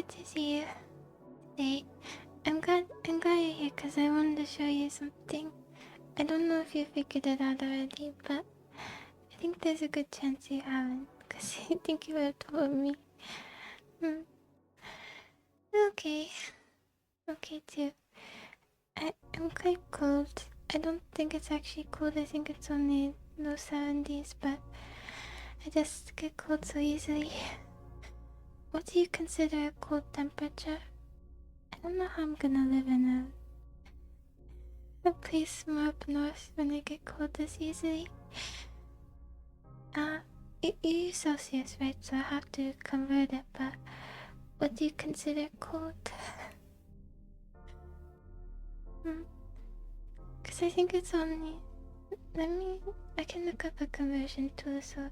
good to see you today. I'm glad you're here because I wanted to show you something. I don't know if you figured it out already, but I think there's a good chance you haven't, because I think you would have told me. Okay. Okay too. I'm quite cold. I don't think it's actually cold, I think it's only low 70s, but I just get cold so easily. What do you consider a cold temperature? I don't know how I'm gonna live in a place more up north when I get cold this easily. You use Celsius, right? So I have to convert it, but what do you consider cold? Because I think it's only... I can look up a conversion tool, so...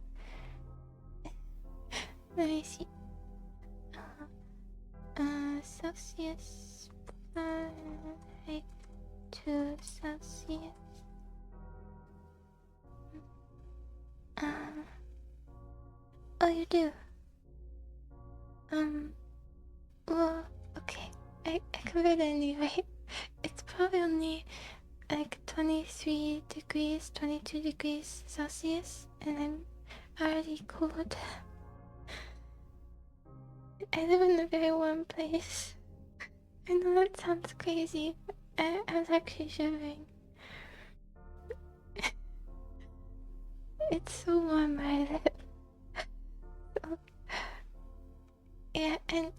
Let me see. Celsius... Fahrenheit to Celsius... Oh, you do? Well, okay. I convert it anyway. It's probably only like 23 degrees, 22 degrees Celsius, and I'm already cold. I live in a very warm place. I know that sounds crazy. I was actually shivering. It's so warm where I live. So, yeah, and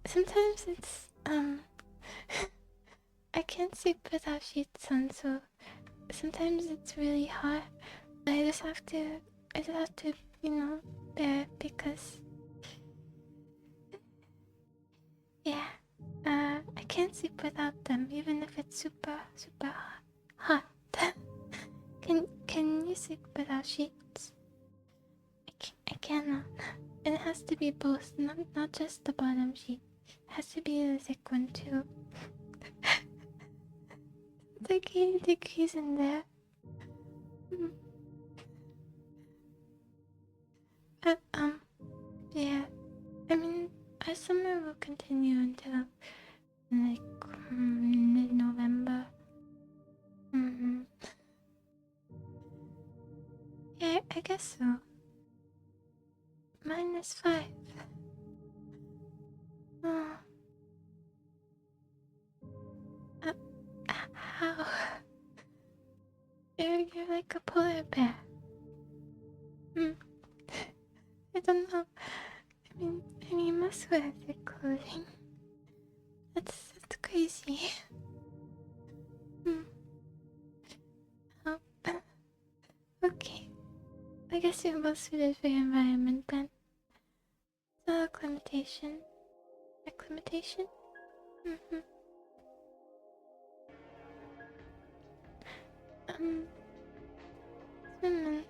sometimes it's, I can't sleep without sheets on, so sometimes it's really hot. But I just have to, you know, bear it because, yeah, I can't sleep without them, even if it's super, super hot. Can you sleep without sheets? I cannot. And it has to be both, not just the bottom sheet. It has to be the thick one too. It's like 80 degrees in there. But, yeah. I mean, our summer will continue until, like, mid-November. Yeah, I guess so. -5. Oh. How? You're like a polar bear. I don't know. I mean, you must wear thick clothing. That's crazy. Oh. Okay. I guess you're most suited for your environment then. So acclimatation. Acclimatation? Swimming.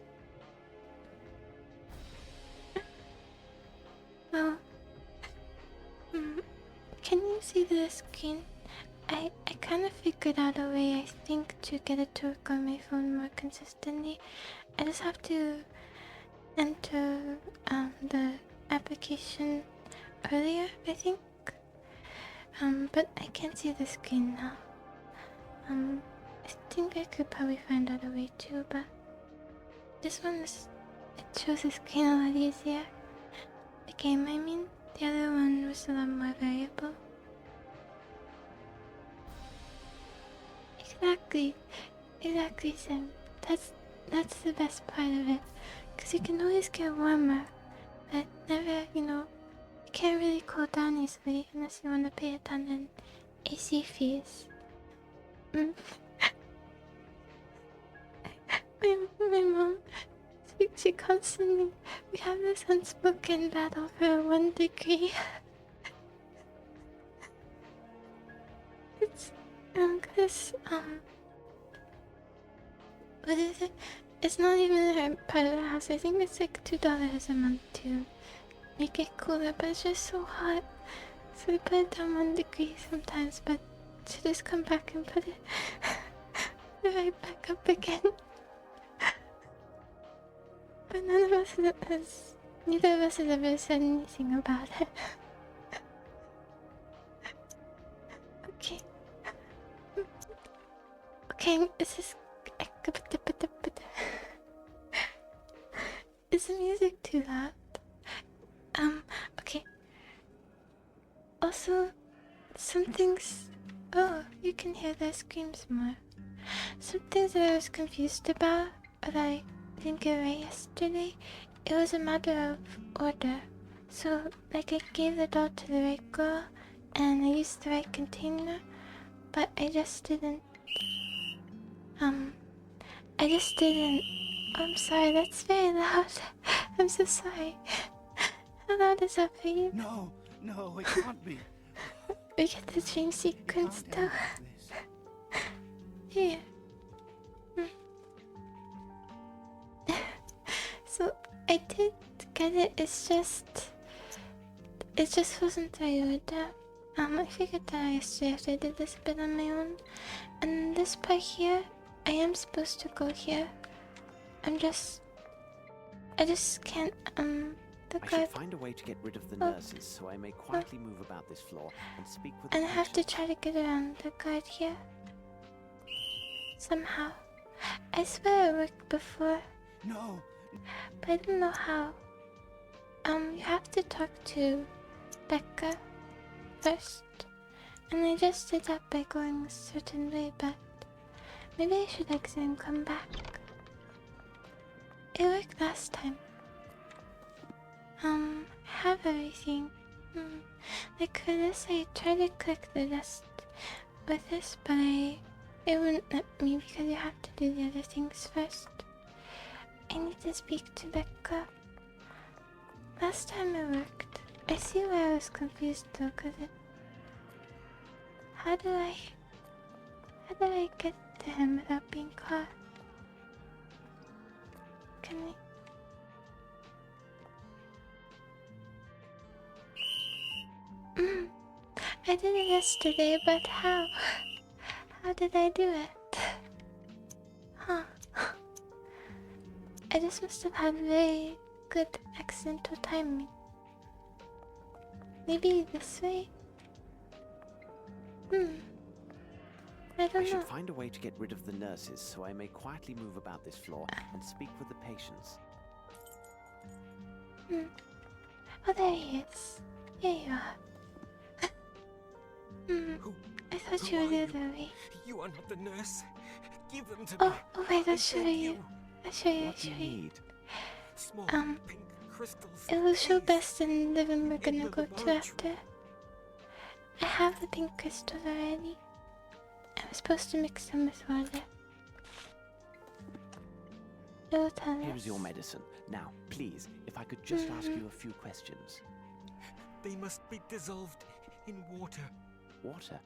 Well, can you see the screen? I kind of figured out a way, I think, to get it to work on my phone more consistently. I just have to enter the application earlier, I think. But I can't see the screen now. I think I could probably find out a way too, but this one is, it shows the screen a lot easier. The game, I mean. The other one was a lot more variable. Exactly, Sim. That's the best part of it. Because you can always get warmer, but never, you can't really cool down easily unless you want to pay a ton in AC fees. My mom, she constantly, we have this unspoken battle for 1 degree. It's, cause, what is it? It's not even her part of the house. I think it's like $2 a month to make it cooler, but it's just so hot. So we put it down 1 degree sometimes, but she just come back and put it right back up again. But neither of us has ever said anything about it. Okay, is this... Is the music too loud? Okay. Also, some things... Oh, you can hear their screams more. Some things that I was confused about, but I didn't get right yesterday, it was a matter of order. So, like, I gave the doll to the right girl, and I used the right container, but I just didn't... I'm sorry, that's very loud. I'm so sorry. How loud is that for you? No, it can't be. We get the dream sequence though. Here. So I did get it, it just wasn't the order. I figured that yesterday after I did this bit on my own. And this part here, I am supposed to go here. I just can't, the I guard... should find a way to get rid of the nurses so I may quietly move about this floor and speak with the And I have to patients. try to get around the guard here. Somehow. I swear it worked before, No. but I don't know how. You have to talk to Becca first. And I just did that by going a certain way, but maybe I should exit and come back. It worked last time. I have everything. Like for this, I tried to click the rest with this, but it wouldn't let me because you have to do the other things first. I need to speak to Becca. Last time it worked. I see where I was confused though, cause it... How do I get to him without being caught? Can I... I did it yesterday, but how? How did I do it? Huh. I just must have had very good accidental timing. Maybe this way? I don't I know. should find a way to get rid of the nurses so I may quietly move about this floor and speak with the patients. Oh, there he is. Here you are. I thought you were the other way. You are not the nurse. Give them to me. Oh wait, I'll show you. I'll show you, What do you need? Small pink crystals. It will show Please. best in the room we're gonna In the go to laboratory. after. I have the pink crystals already. I was supposed to mix them with water. It will tell us. Here's your medicine. Now, please, if I could just ask you a few questions. They must be dissolved in water. Water?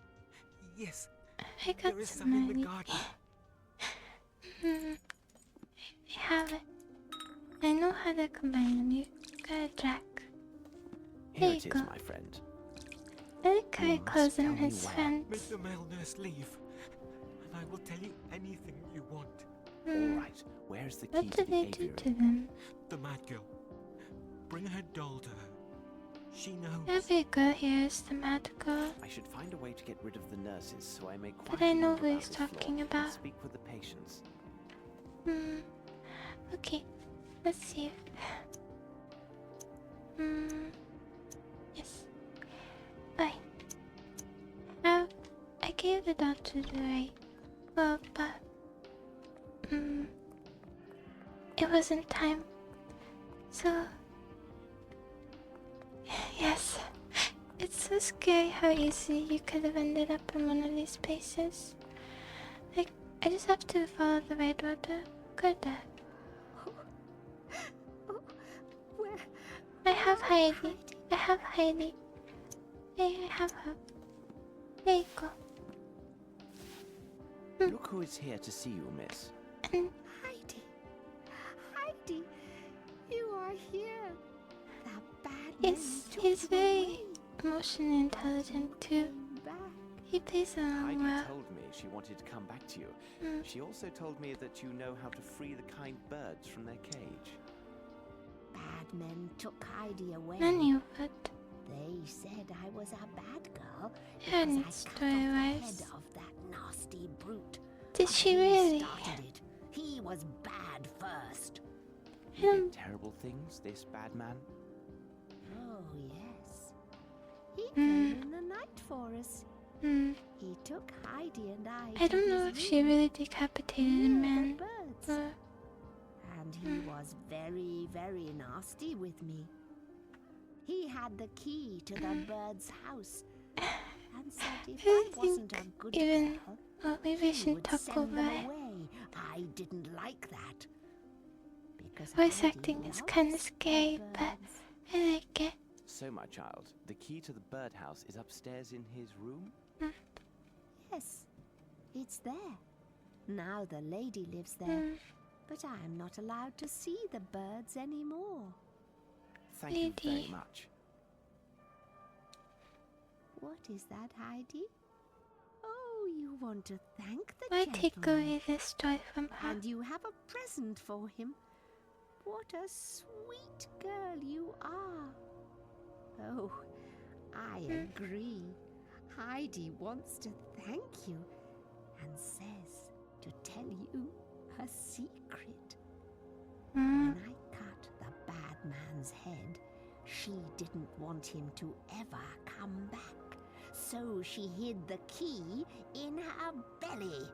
Yes, I got there is some some in the already. garden. I have it. I know how to combine them. You gotta track. Here There it you is, go. my friend. I like how he You must calls tell them me his where. friends. Make the male nurse leave, and I will tell you anything you want. All right, where's the key What to do the they do aviary? to them? The mad girl. Bring her doll to her. She knows. Every girl here is the mad girl. I should find a way to get rid of the nurses so I may But quietly I know move who about he's this floor talking and about. speak with the patients. Okay, let's see if... Yes. Right. Now, I gave the dot to the right. Well, but... It wasn't time. So... Yes. It's so scary how easy you could have ended up in one of these places. Like, I just have to follow the right order. Good at. Where? I have Heidi. I have Heidi. Hey, I have her. There you go. Look who is here to see you, miss. And Heidi. Heidi, you are here. That bad man took he's you very away. emotionally intelligent too. Came back. He plays along Heidi well. told me she wanted to come back to you. She also told me that you know how to free the kind birds from their cage. Bad men took Heidi away. None of it. They said I was a bad girl Yeah, because neat I cut off the story-wise. head of that nasty brute. Did she He really? started it. He was bad first. He did terrible things, this bad man. Oh, yes. He came in the night for us. Hmm. He took Heidi and I I to don't know his if she room really decapitated a near the man. birds. Or And he was very, very nasty with me. He had the key to the bird's house and said if I I wasn't a think good even. girl, Well, maybe I he shouldn't would talk send over them it. away. I didn't like that. Because Voice Heidi acting is loves kind the of scary, but birds. I like it. So, my child, the key to the birdhouse is upstairs in his room? Yes, it's there. Now the lady lives there, but I am not allowed to see the birds anymore. Thank you very Lady. much. What is that, Heidi? Oh, you want to thank the Why gentleman. take away this toy from her? And you have a present for him. What a sweet girl you are. Oh, I agree. Heidi wants to thank you and says to tell you a secret. When I cut the bad man's head, she didn't want him to ever come back. So she hid the key in her belly.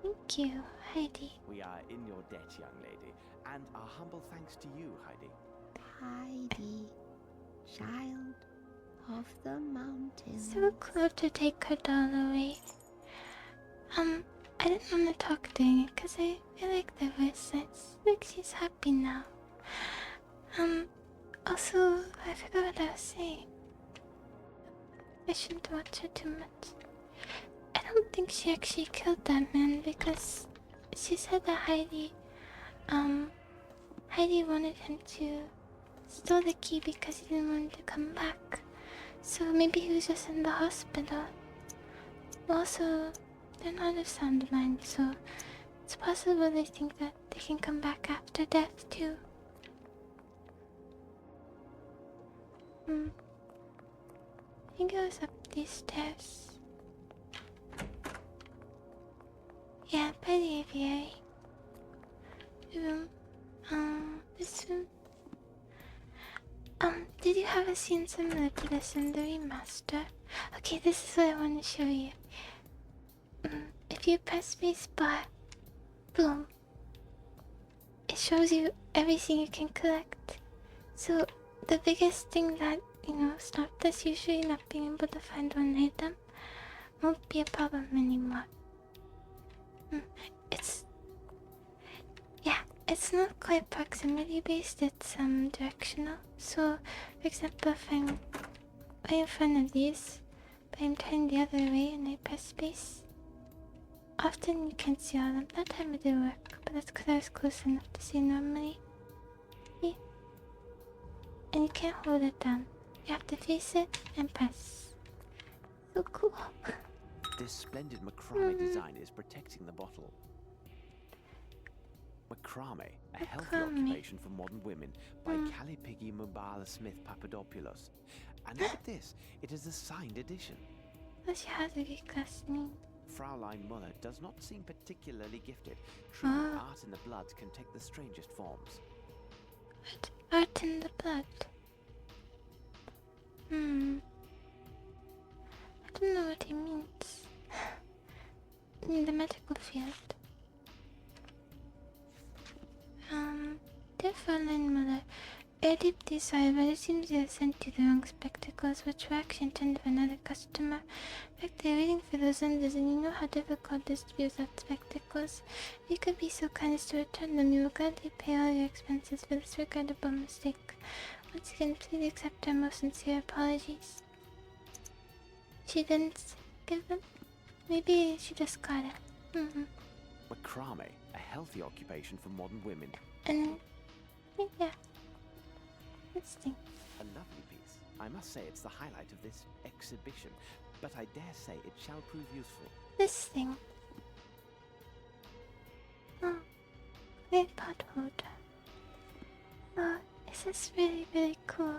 Thank you, Heidi. We are in your debt, young lady, and our humble thanks to you, Heidi. Heidi, child of the mountains. So cool to take her doll away. I didn't want to talk during it because I like the voice. It's like she's happy now. Also, I forgot what I was saying. I shouldn't watch her too much. I don't think she actually killed that man because she said that Heidi wanted him to steal the key because he didn't want him to come back. So maybe he was just in the hospital. Also, they're not of sound mind, so it's possible they think that they can come back after death too. He goes up these stairs. Yeah, by the aviary room. This room. Did you have a scene similar to this in the remaster? Okay, this is what I want to show you. If you press space bar, boom, it shows you everything you can collect. So the biggest thing that, stopped us usually not being able to find one item won't be a problem anymore. It's not quite proximity based, it's directional. So, for example, if I'm right in front of these, but I'm turned the other way and I press space, often you can't see all of them. That time it did work, but that's because I was close enough to see normally. Yeah. And you can't hold it down. You have to face it and press. So cool. This splendid macrame design is protecting the bottle. Macrame, a healthy Macrame. occupation for modern women by Calipigi Mubala Smith Papadopoulos. And look at this, it is a signed edition. What she has a good class name. Fraulein Muller does not seem particularly gifted. Truly, art in the blood can take the strangest forms. What? Art in the blood? I don't know what he means. In the medical field. Dear Fraulein Muller, I are deeply sorry, but it seems you have sent you the wrong spectacles, which were actually intended for another customer. In fact, they're waiting for those lenses, and you know how difficult it is to be without spectacles. If you could be so kind as to return them, we will gladly pay all your expenses for this regrettable mistake. Once again, please accept our most sincere apologies. She didn't give them? Maybe she just got it. Macrame, a healthy occupation for modern women. And, yeah. This thing. A lovely piece. I must say it's the highlight of this exhibition, but I dare say it shall prove useful. This thing. Oh, great pot holder. Oh, this is really, really cool.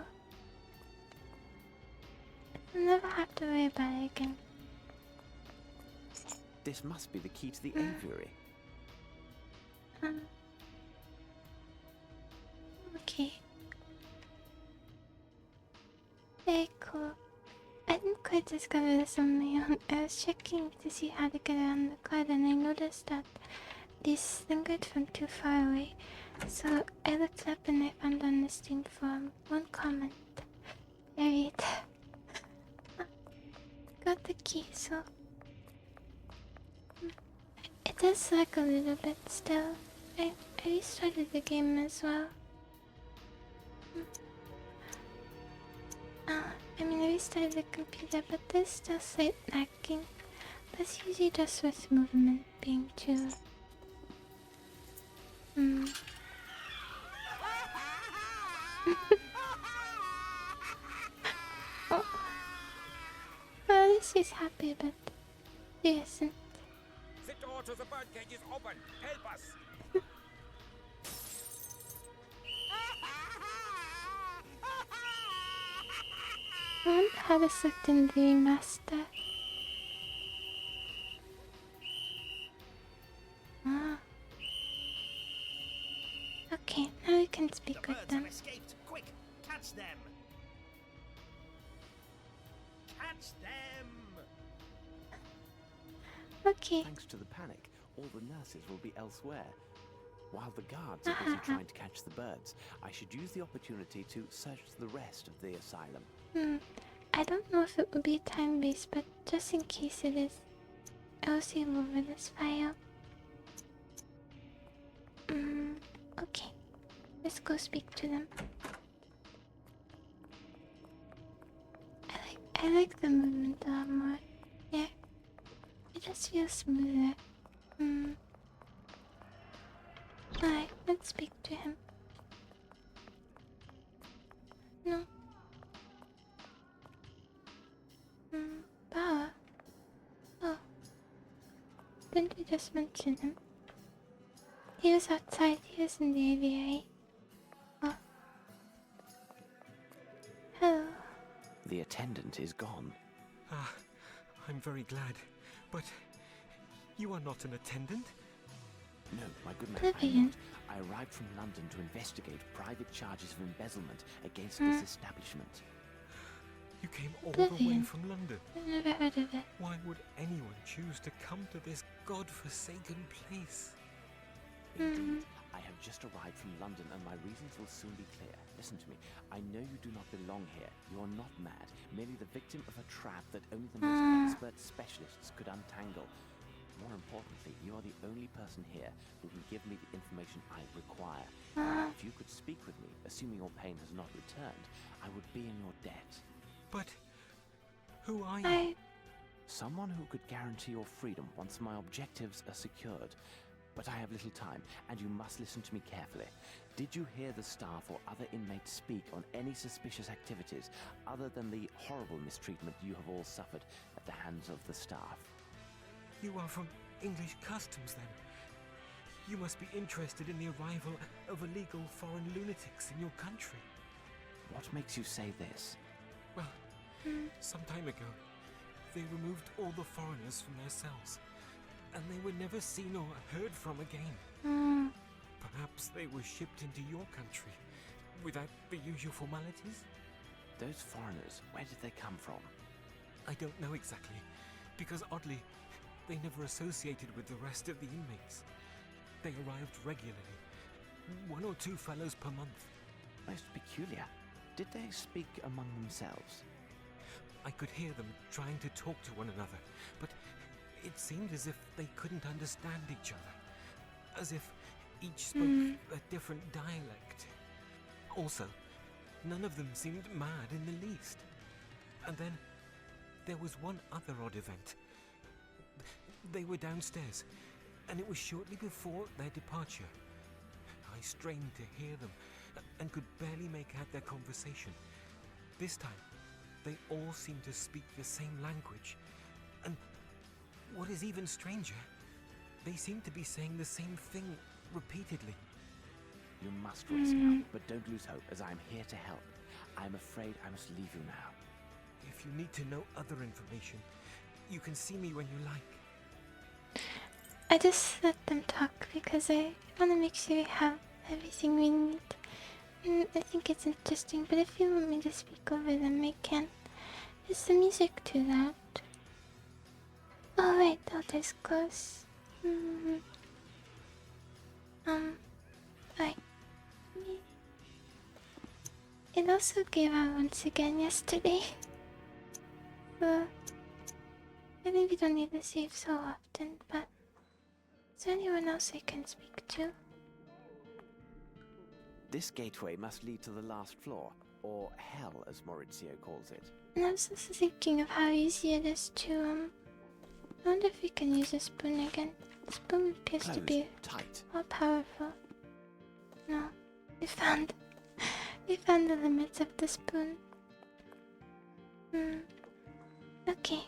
I'll never have to worry about it again. This must be the key to the aviary. Okay. Very cool. I didn't quite discover this on my own. I was checking to see how to get around the card and I noticed that these lingered from too far away. So I looked up and I found on the Steam forum one comment. I read. Got the key, so it does lag a little bit still. I restarted the game as well. I mean, I restarted the computer, but there's still slight lagging. That's usually just with movement being too. Oh. Well, at least he's happy, but he isn't. The door to the birdcage is open. Help us. I wonder how this looked in the remaster. Ah. Okay, now we can speak The with birds them. have escaped. Quick, catch them. Catch them. Okay. Thanks to the panic, all the nurses will be elsewhere. While the guards are busy trying to catch the birds, I should use the opportunity to search the rest of the asylum. I don't know if it will be time-based, but just in case it is, I'll save over this file. Okay. Let's go speak to them. I like the movement a lot more. Yeah. It just feels smoother. Alright, let's speak to him. No. Power? Oh. Didn't you just mention him? He was outside, he was in the aviary. Oh. Hello. The attendant is gone. Ah, I'm very glad. But you are not an attendant? No, my good man, I'm Vivian. not. I arrived from London to investigate private charges of embezzlement against this establishment. You came all the way Vivian. from London. I've never heard of it. Why would anyone choose to come to this god-forsaken place? Indeed, I have just arrived from London and my reasons will soon be clear. Listen to me. I know you do not belong here. You are not mad, merely the victim of a trap that only the most expert specialists could untangle. More importantly, you are the only person here who can give me the information I require. If you could speak with me, assuming your pain has not returned, I would be in your debt. But who are you? Someone who could guarantee your freedom once my objectives are secured. But I have little time, and you must listen to me carefully. Did you hear the staff or other inmates speak on any suspicious activities other than the horrible mistreatment you have all suffered at the hands of the staff? You are from English customs, then. You must be interested in the arrival of illegal foreign lunatics in your country. What makes you say this? Well, some time ago, they removed all the foreigners from their cells, and they were never seen or heard from again. Perhaps they were shipped into your country without the usual formalities? Those foreigners, where did they come from? I don't know exactly, because oddly, they never associated with the rest of the inmates. They arrived regularly, 1 or 2 fellows per month. Most peculiar. Did they speak among themselves? I could hear them trying to talk to one another, but it seemed as if they couldn't understand each other, as if each spoke a different dialect. Also, none of them seemed mad in the least. And then there was one other odd event. They were downstairs, and it was shortly before their departure. I strained to hear them, and could barely make out their conversation. This time, they all seemed to speak the same language, and what is even stranger, they seemed to be saying the same thing repeatedly. You must rest now, but don't lose hope, as I am here to help. I am afraid I must leave you now. If you need to know other information, you can see me when you like. I just let them talk because I want to make sure we have everything we need. I think it's interesting, but if you want me to speak over them, I can. Is the music too loud? Oh wait, there's close. Right. It also gave out once again yesterday. So, I think we don't need to save so often, but is there anyone else I can speak to? This gateway must lead to the last floor, or hell as Maurizio calls it. And I was also thinking of how easy it is to, I wonder if we can use a spoon again. The spoon appears to be tight. all powerful. No, we found the limits of the spoon. Okay.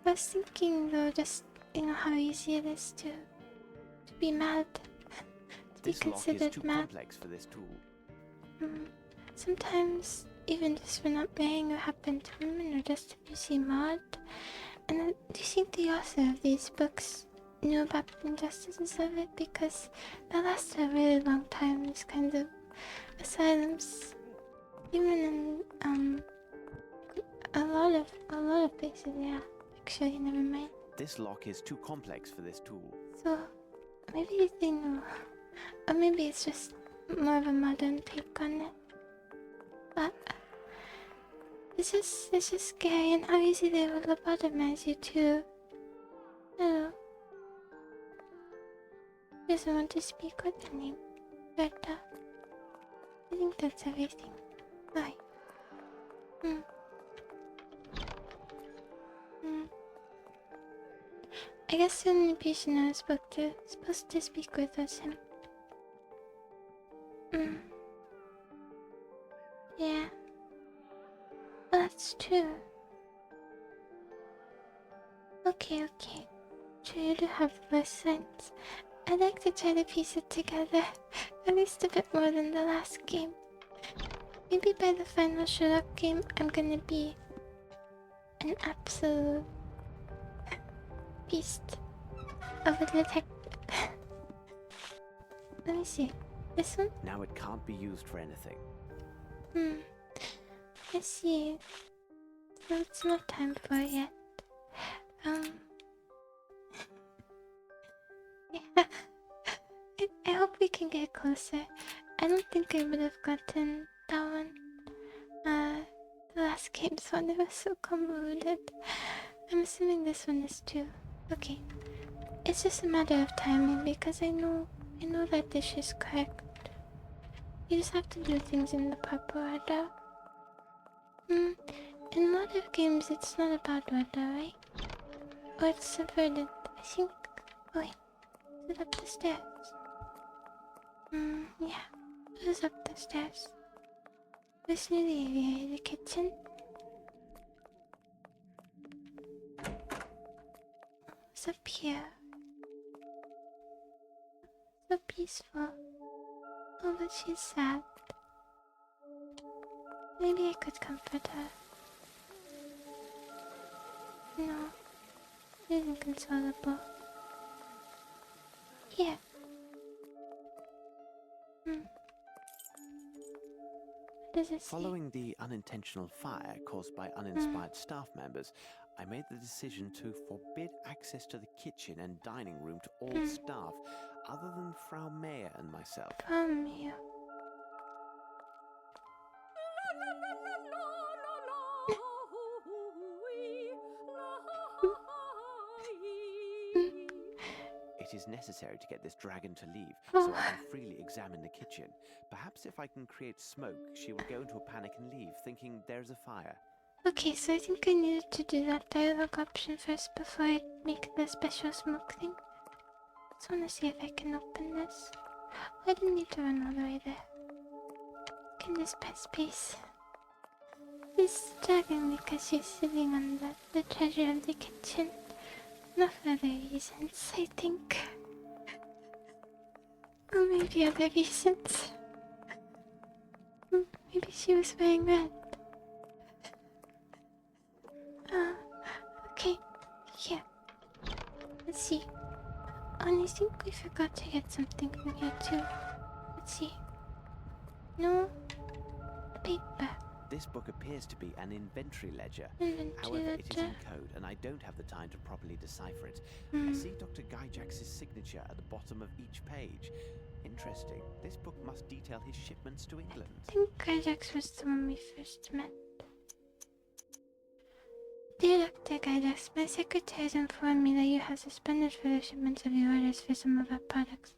I was thinking though, just how easy it is to be mad. To be considered lock is too mad. complex for this tool. Sometimes, even just for not playing or happen to women or just if you see mod. And do you think the author of these books knew about the injustices of it? Because that lasted a really long time, these kinds of asylums. Even in a lot of places, yeah. Actually, never mind. This lock is too complex for this tool. So maybe they know. Or maybe it's just more of a modern take on it. But it's just scary, and how easy they will lobotomize you too. Hello. Doesn't want to speak with the name. Berta. I think that's everything. Bye. I guess the only patient I was supposed to speak with was him. Yeah. Well, that's true. Okay. Sure, you do have worse sense. I'd like to try to piece it together. At least a bit more than the last game. Maybe by the final Sherlock game, I'm gonna be an absolute beast of a detective. Let me see. This one? Now it can't be used for anything. I see. So it's not time for it yet. Yeah. I hope we can get closer. I don't think I would have gotten that one. The last game's one, it was so convoluted. I'm assuming this one is too. Okay. It's just a matter of timing because I know that dish is correct. You just have to do things in the proper order. In a lot of games it's not about order, right? Or it's subverted. I think... Oh wait. Is it up the stairs? Yeah. It is up the stairs. This new area, the kitchen. What's up here? So peaceful. Oh, but she's sad. Maybe I could comfort her. No, it isn't consolable. Here. What does it say? Following the unintentional fire caused by uninspired staff members, I made the decision to forbid access to the kitchen and dining room to all staff, other than Frau Mayer and myself. From you. It is necessary to get this dragon to leave, so I can freely examine the kitchen. Perhaps if I can create smoke, she will go into a panic and leave, thinking there's a fire. Okay, so I think I needed to do that dialogue option first before I make the special smoke thing. Just wanna see if I can open this. I didn't need to run all the way there. Can just press space. She's struggling because she's sitting on the treasure of the kitchen. Not for other reasons, I think. Or maybe other reasons. Maybe she was wearing red. Okay, here. Let's see. And I think we forgot to get something from here too. Let's see. No paper. This book appears to be an inventory ledger. Inventory However, it is ledger. in code, and I don't have the time to properly decipher it. I see Dr. Gyjax's signature at the bottom of each page. Interesting. This book must detail his shipments to England. I think Gyjax was the one we first met. Dear Dr. Gyjax, my secretary has informed me that you have suspended further shipments of your orders for some of our products.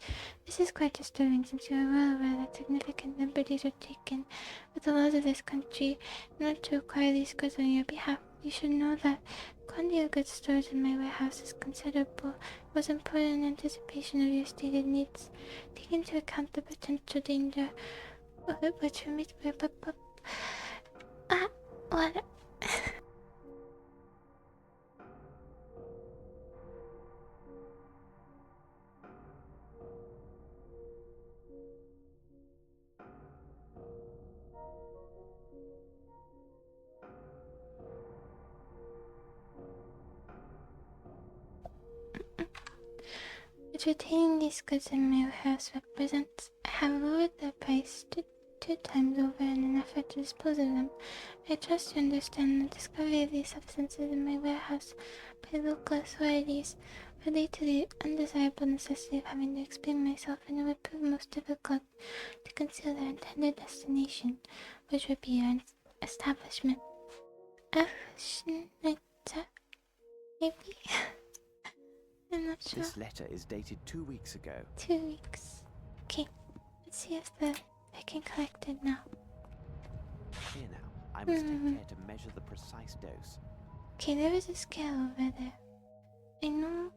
This is quite disturbing since you are well aware that significant liberties were taken with the laws of this country in order to acquire these goods on your behalf. You should know that the quantity of goods stored in my warehouse is considerable. It was imported in anticipation of your stated needs, taking into account the potential danger which will meet what? Retaining these goods in my warehouse represents I have lowered their price two times over in an effort to dispose of them. I trust you understand the discovery of these substances in my warehouse by local authorities relate to the undesirable necessity of having to explain myself, and it would prove most difficult to conceal their intended destination, which would be your establishment. Maybe? I'm not sure. This letter is dated 2 weeks ago. 2 weeks. Okay, let's see if they're getting collected now. Here now, I must take care to measure the precise dose. Okay, there is a scale over there. I know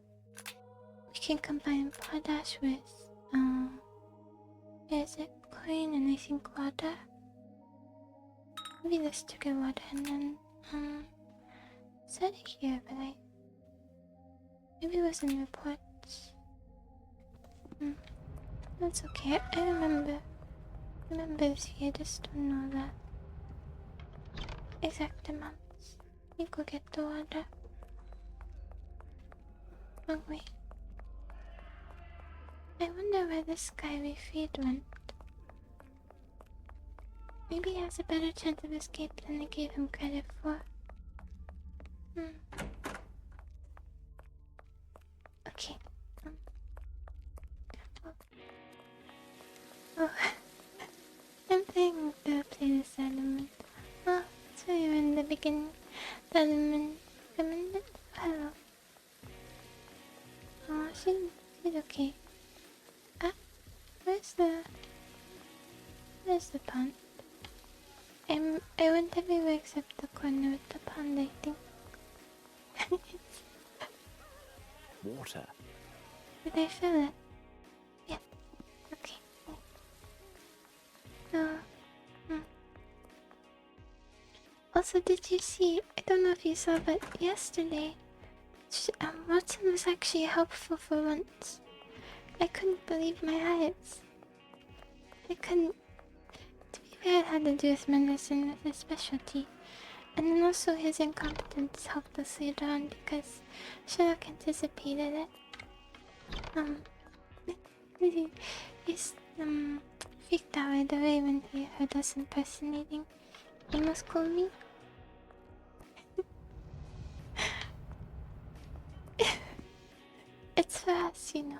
we can combine potash with, is it chlorine and I think water? Maybe let's take water and then, it's out here, but maybe it was in reports. That's okay. I remember this here, I just don't know the exact amounts. You go get the water. Wrong way. I wonder where this guy we freed went. Maybe he has a better chance of escape than I gave him credit for. Okay. Oh. I'm playing the playlist element. Oh, so you're in the beginning. The element recommended. Hello. Oh, she's okay. Ah, where's the pond? I went everywhere except the corner with the pond, I think. Water. Did I fill it? Yeah. Okay. Also, did you see? I don't know if you saw, but yesterday, Watson was actually helpful for once. I couldn't believe my eyes. I couldn't. To be fair, it had to do with medicine, with his specialty. And then also his incompetence helped us later on because Sherlock anticipated it. He's freaked out right away when he heard us impersonating. He must call me. It's for us, you know.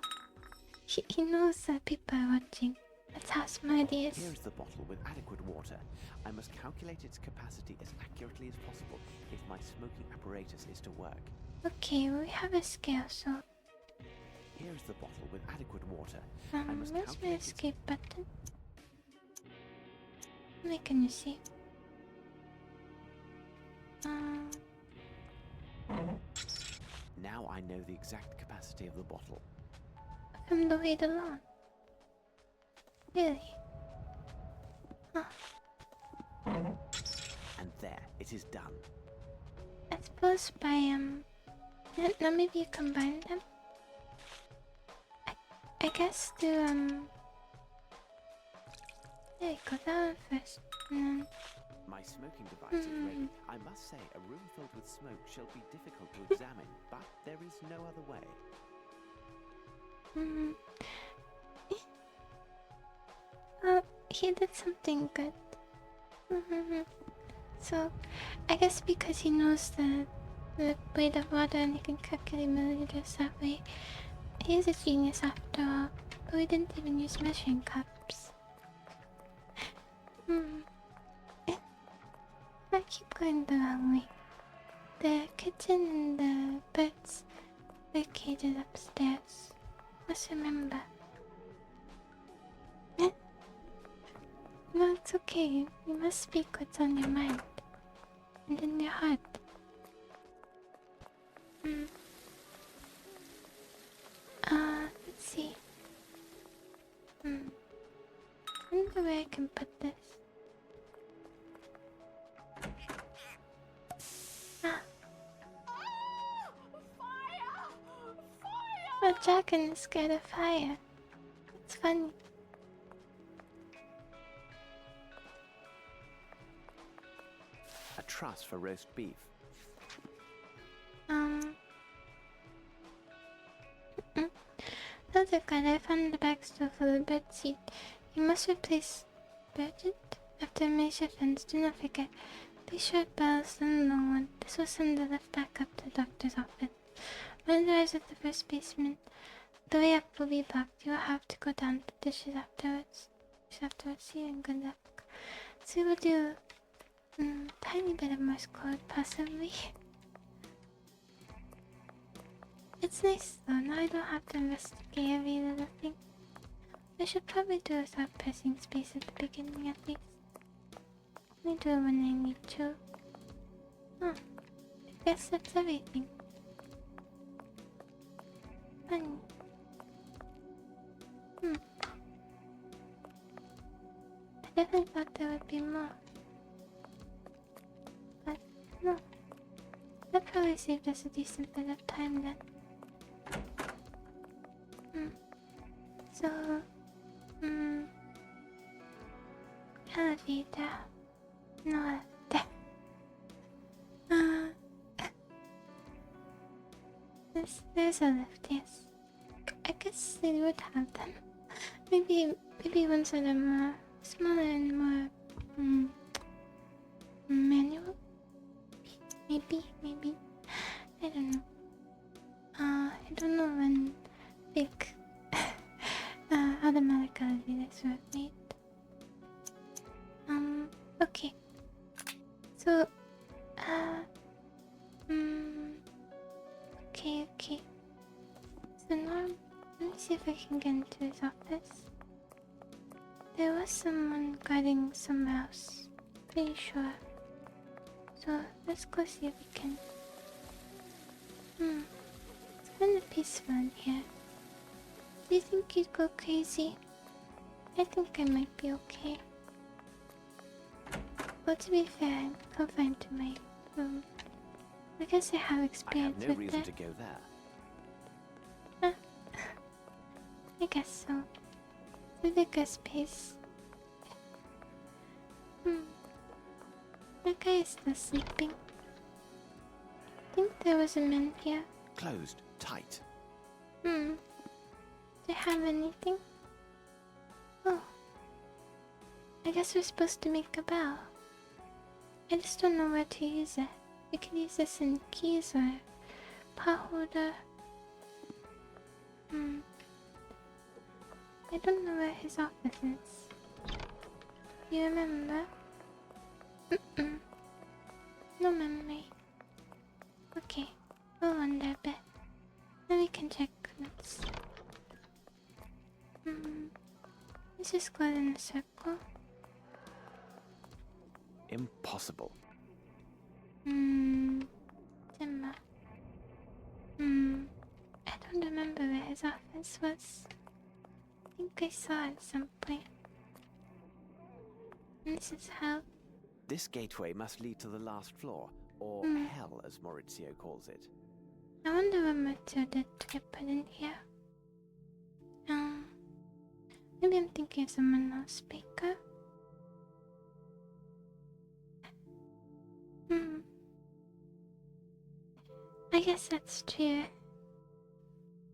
He knows that people are watching. That's how smart he is. Here is the bottle with adequate water. I must calculate its capacity as accurately as possible if my smoking apparatus is to work. Okay, well, we have a scale, so... Here is the bottle with adequate water. where's my escape button? What can you see? Now I know the exact capacity of the bottle. From the way along. Really? Oh. And there, it is done. I suppose by, now maybe you combine them? I guess do, there you go, that one first, and then My smoking device is ready. I must say, a room filled with smoke shall be difficult to examine, but there is no other way. He did something good. So, I guess because he knows the weight of water and he can calculate milliliters that way, he's a genius after all. But we didn't even use measuring cups. I keep going the wrong way. The kitchen and the birds, their cages upstairs. Must remember. No, it's okay. You must speak what's on your mind. And in your heart. Let's see. I wonder where I can put this. A dragon is scared of fire. It's funny. A truss for roast beef. That's a good. I found the bag still full of birdseed. You must replace Bridget after major fence. Do not forget. Be short bells and long one. This will send the lift back up to the doctor's office. When it arrives at the first basement, the way up will be blocked. You will have to go down to dishes afterwards. See you and good luck. So we will do tiny bit of Morse code, possibly. It's nice though, now I don't have to investigate every little thing. I should probably do it without pressing space at the beginning at least. I do it when I need to. Oh, I guess that's everything. Funny. I definitely thought there would be more. But no. That probably saved us a decent bit of time then. So, elevator. No, there. There's a lift, yes. I guess they would have them. Maybe ones that are more smaller and more manual. Maybe. I don't know. I don't know when big automatic elevators were made. Okay. So, okay. So now, let me see if I can get into his office. There was someone guarding somewhere else. Pretty sure. So, let's go see if we can. It's kind of peaceful in here. Do you think you'd go crazy? I think I might be okay. Well, to be fair, I'm confined to my room. I guess I have experience I have no with reason it. to go there. I guess so. The bigger space. The guy is still sleeping. I think there was a man here. Closed. Tight. Do they have anything? Oh. I guess we're supposed to make a bell. I just don't know where to use it. We could use this in keys or pot holder. I don't know where his office is. You remember? No memory. Okay, we'll wander a bit. Then we can check notes. Let's just go in a circle. Impossible. Gemma. I don't remember where his office was. I think I saw it at some point. And this is hell. This gateway must lead to the last floor, or hell as Maurizio calls it. I wonder what Mateo did to get put in here. Maybe I'm thinking of someone else, Baker. I guess that's true.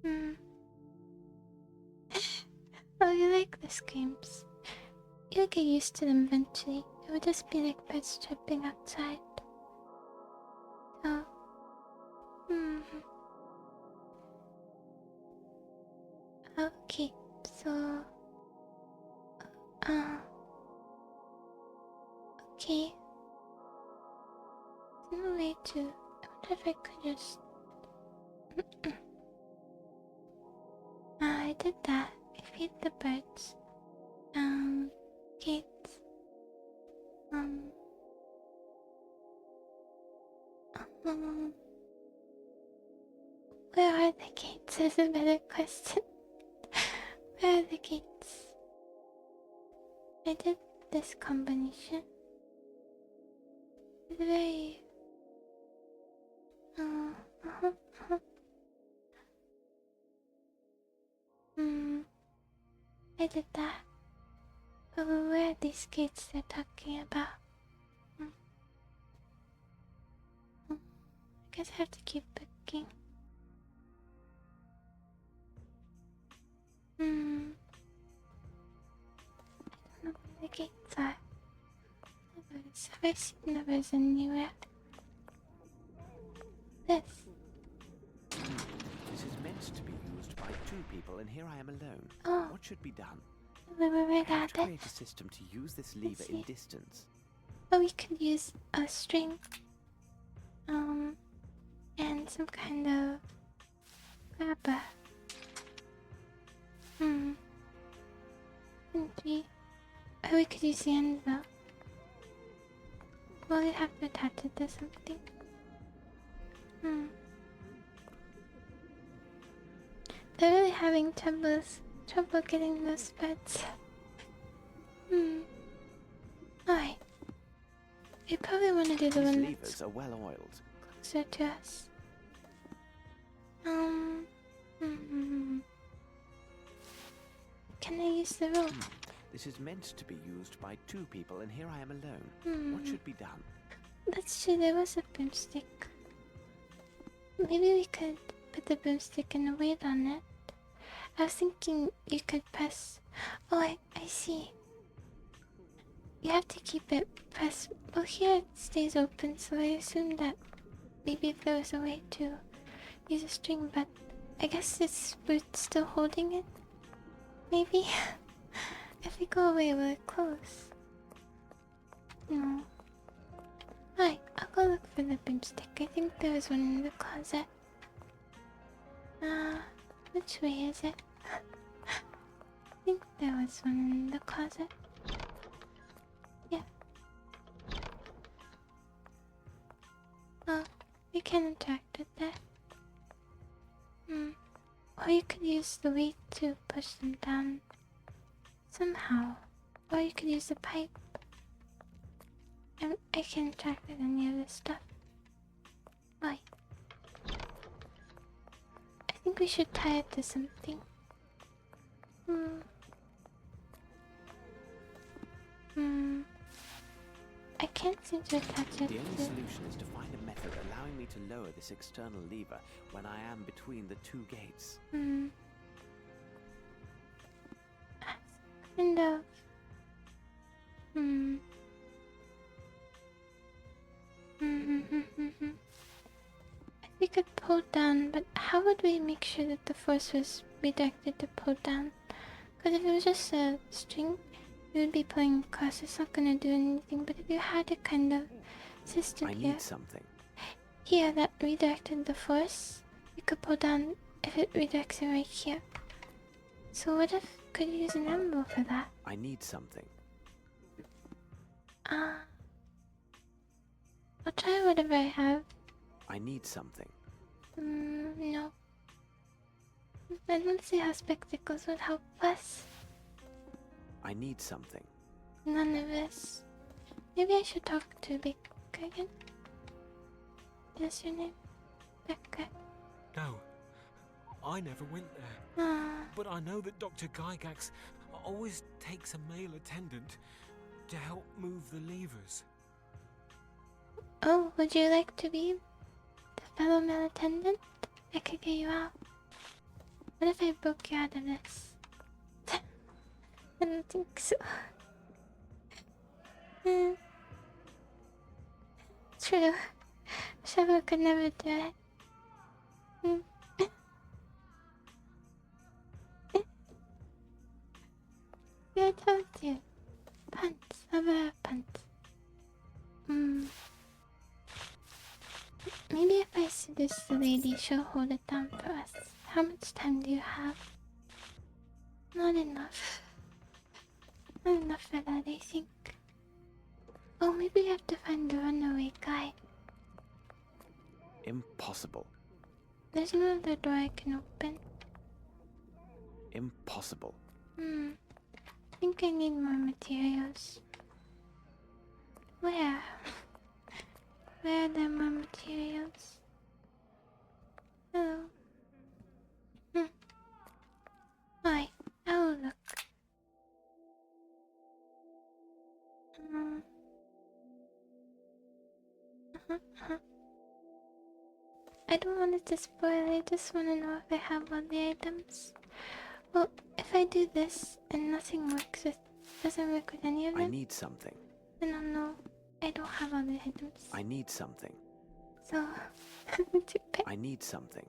Hmm. Oh, you like the screams. You'll get used to them eventually. It would just be like birds chirping outside. Oh. Hmm. Okay, so... Okay. There's no way to... I wonder if I could just... I did that. I feed the birds. Gates. Where are the gates is a better question. Where are the gates? I did this combination. It's very... I did that. But where are these gates they're talking about? I guess I have to keep looking. I don't know where the gates are. Have I seen the birds anywhere? This. This is meant to be used by 2 people, and here I am alone. Oh. What should be done? We were right I have at to it. create a system to use this lever in distance. Oh, we could use a string. And some kind of grabber. Couldn't we? Oh, we could use the anvil. Well, we have to attach it to something. They're really having trouble getting those beds. Alright. We probably want to do the These one levers that's are well oiled. closer to us. Can I use the rope? This is meant to be used by 2 people, and here I am alone. What should be done? That's true, there was a broomstick. Maybe we could put the broomstick and a weight on it. I was thinking you could press... Oh, I see. You have to keep it pressed. Well, here it stays open, so I assumed that maybe if there was a way to use a string, but I guess we're still holding it. Maybe? If we go away, will it close? No. Alright, I'll go look for the broomstick. I think there was one in the closet. Which way is it? I think there was one in the closet. Yeah. Oh, we can interact with that. Or you could use the weight to push them down somehow. Or you could use the pipe. I can interact with any of this stuff. Right. I think we should tie it to something. I can't seem to attach it The only to... solution is to find a method allowing me to lower this external lever when I am between the 2 gates. Kind of... We could pull down, but how would we make sure that the force was redirected to pull down? Because if it was just a string, we would be pulling across. It's not gonna do anything. But if you had a kind of system I here, need something. here that redirected the force, we could pull down if it redirects it right here. So what if could use an anvil for that? I need something. I'll try whatever I have. I need something. No. I don't see how spectacles would help us. I need something. None of this. Maybe I should talk to Becca again. That's your name? Becca. No, I never went there. But I know that Dr. Gygax always takes a male attendant to help move the levers. Oh, would you like to be the fellow male attendant? I could get you out. What if I broke you out of this? I don't think so. True. Sherlock could never do it. Yeah, I told you. Pants. Never pants. Maybe if I seduce the lady, she'll hold it down for us. How much time do you have? Not enough. Not enough for that, I think. Oh, maybe I have to find the runaway guy. Impossible. There's no other door I can open. Impossible. I think I need more materials. Where? Where are there more materials? Hello. Why? Oh, look. I don't want it to spoil, I just want to know if I have all the items. Well, if I do this and nothing doesn't work with any of them, I need something. then I'll know I don't have all the items. I need something. So, I need something.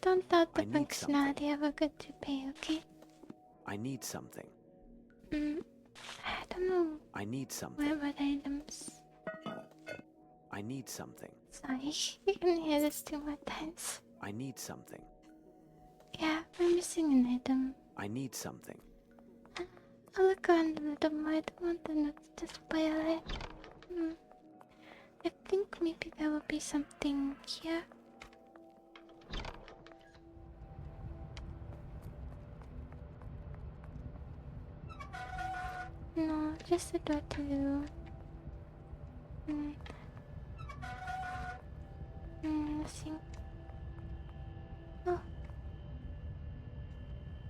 don't doubt the I need functionality of a good toupee, okay? I need something. I don't know. I need something. Where were the items? I need something. Sorry, you can hear this 2 more times. I need something. Yeah, we're missing an item. I need something. I'll look around a little more. I don't want the notes to spoil it. I think maybe there will be something here. No, just a door to the room. Nothing. Oh.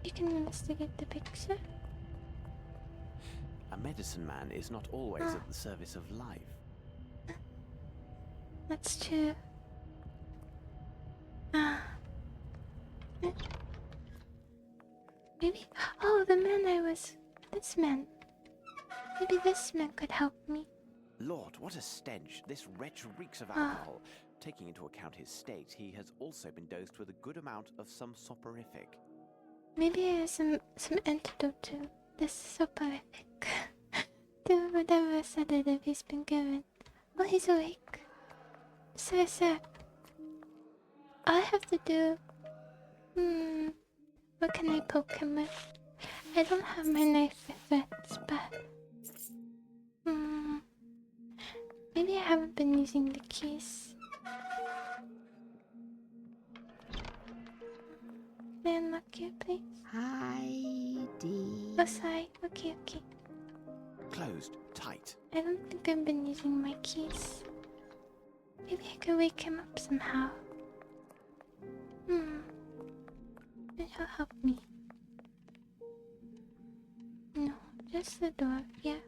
You can investigate the picture. A medicine man is not always at the service of life. That's true. Maybe. Oh, the man I was. This man. Maybe this man could help me. Lord, what a stench. This wretch reeks of alcohol. Taking into account his state, he has also been dosed with a good amount of some soporific. Maybe I have some antidote to this soporific. To whatever sedative he's been given. Oh, he's awake. Sir. All I have to do... what can I poke him with? I don't have my knife with it, but... maybe I haven't been using the keys. Can I unlock you, please? Heidi. Oh, sorry. Okay. Closed, tight. I don't think I've been using my keys. Maybe I could wake him up somehow. Maybe he'll help me. No, just the door, yeah.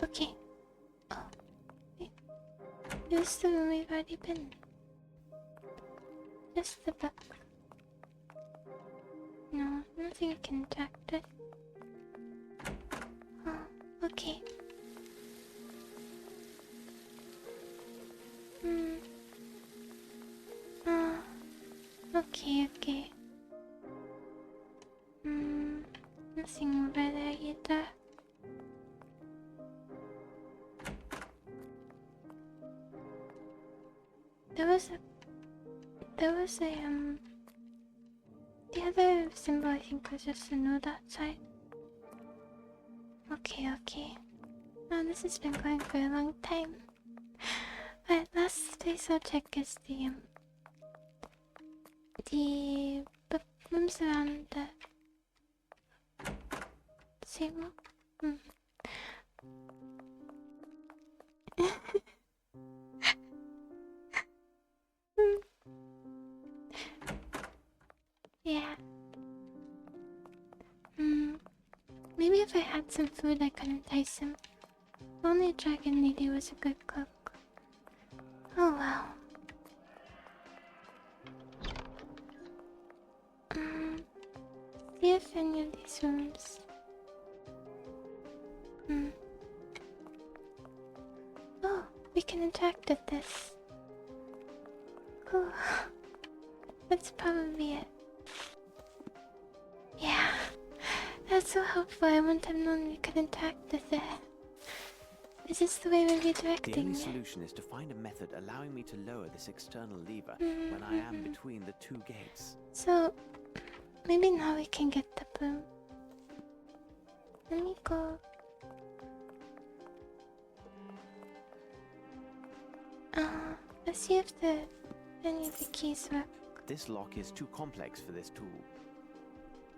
Okay. Oh, wait. This is the room we've already been. Just the back. No, nothing I can interact with. Oh, okay. Okay. Nothing over there either. There was a the other symbol I think was just a note outside. Okay. Now this has been going for a long time. Alright, last place I'll check is the rooms around the table. Yeah. Maybe if I had some food I could entice him. If only Dragon Lady was a good cook. Oh well. See if any of these rooms. Oh, we can interact with this. Oh, that's probably it. Yeah, that's so helpful. I wouldn't have known we could interact with it. Is this the way we're redirecting The only it? solution is to find a method allowing me to lower this external lever when I am between the two gates. So, maybe now we can get the broom. Let me go. Let's see if any of the keys work. This lock is too complex for this tool.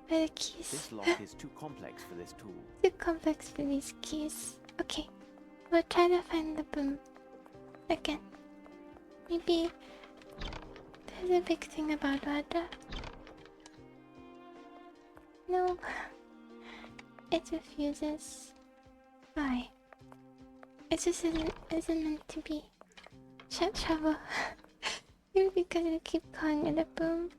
Where are the keys? This lock is too complex for this tool. Too complex for these keys. Okay, we'll try to find the broom again. Maybe there's a big thing about water. No, it refuses. Why? It just isn't meant to be. Shut shovel. Maybe because we keep calling it a broom.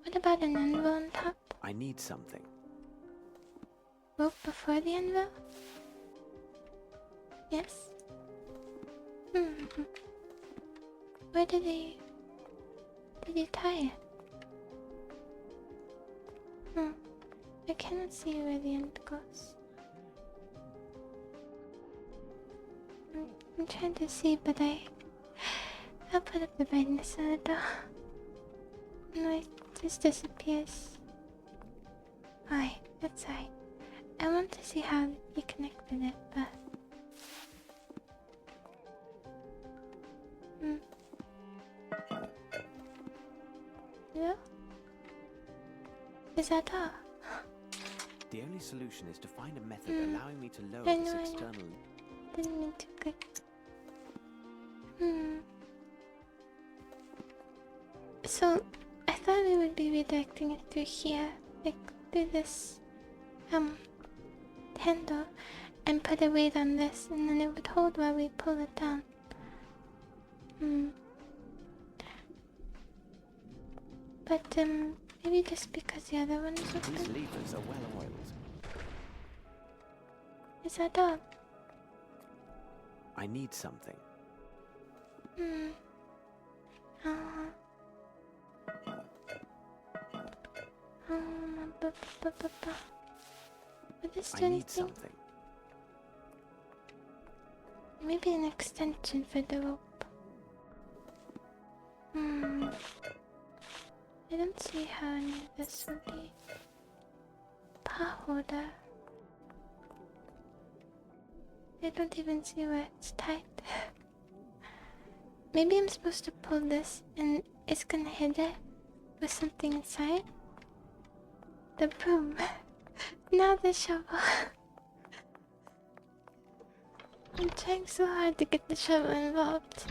What about an anvil on top? I need something. Rope before the anvil? Yes? Where did you tie it? I cannot see where the end goes. I'm trying to see, but I'll put up the brightness a little. No, it just disappears. Alright, that's right. I want to see how you connect with it, but... Yeah? Is that all? The only solution is to find a method allowing me to lower I this know. external... Didn't mean to click. So, I thought we would be redirecting it through here. Like, through this, handle. And put a weight on this, and then it would hold while we pull it down. But, maybe just because the other one is These open. levers are well oiled. Is that all? I need something. Would this do I need anything? something. Maybe an extension for the rope. I don't see how any of this would be. Paw holder. I don't even see where it's tied. Maybe I'm supposed to pull this and it's gonna hit it with something inside. The broom. Now the shovel. I'm trying so hard to get the shovel involved.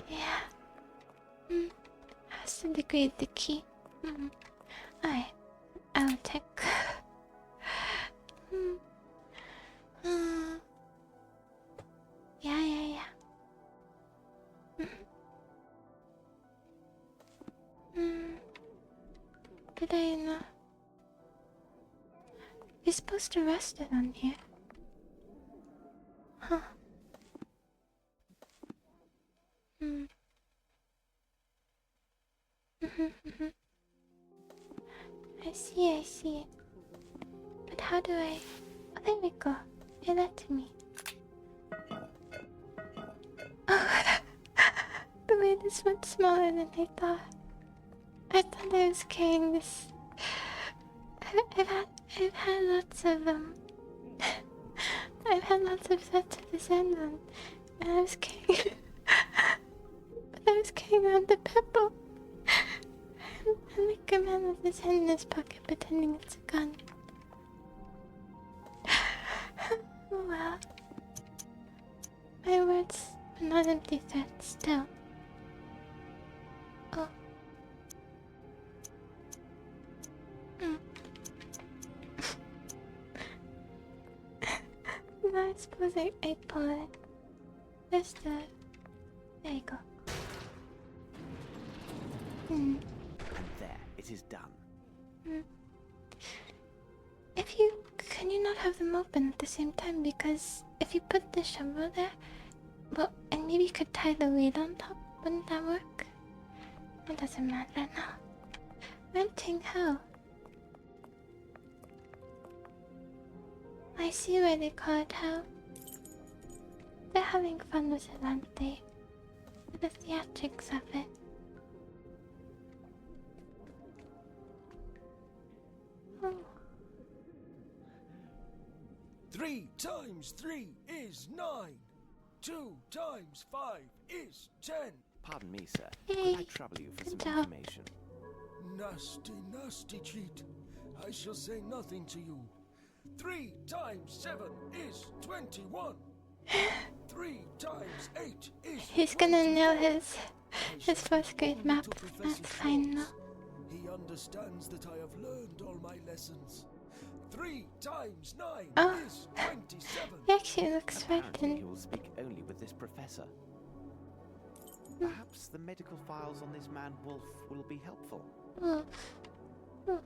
Yeah. Has to degrade the key. I'll check. Yeah. Did I not? You're supposed to rest it on here. Huh. I see. But how do I... Oh, there we go. Give that to me. Oh, the weight is much smaller than I thought. I thought I was carrying this. I've had lots of I've had lots of sets of this end on, and I was carrying but I was carrying around the pebble. And like a man with his hand in his pocket pretending it's a gun. Well, my words are not empty threats still. Oh. No, I suppose I pull it. There's the... There you go. And there, it is done. If you... Can you not have them open at the same time? Because if you put the shovel there... Well, and maybe you could tie the lid on top. Wouldn't that work? It doesn't matter now. Renting how? I see why they call it how. They're having fun with it, aren't they? With the theatrics of it. Oh. 3 times 3 is 9. 2 times 5 is 10. Pardon me, sir. Hey, Could I trouble you for good some job. information? Nasty, nasty cheat. I shall say nothing to you. 3 times 7 is 21. 3 times 8 is He's gonna 24. nail his I shall 4th grade go map. to Professor That's fine Holmes. though. He understands that I have learned all my lessons. 3 times 9 Oh. is 27. He actually looks Apparently, he frightened. will speak only with this professor. Perhaps the medical files on this man Wolf will be helpful. Wolf. Oh.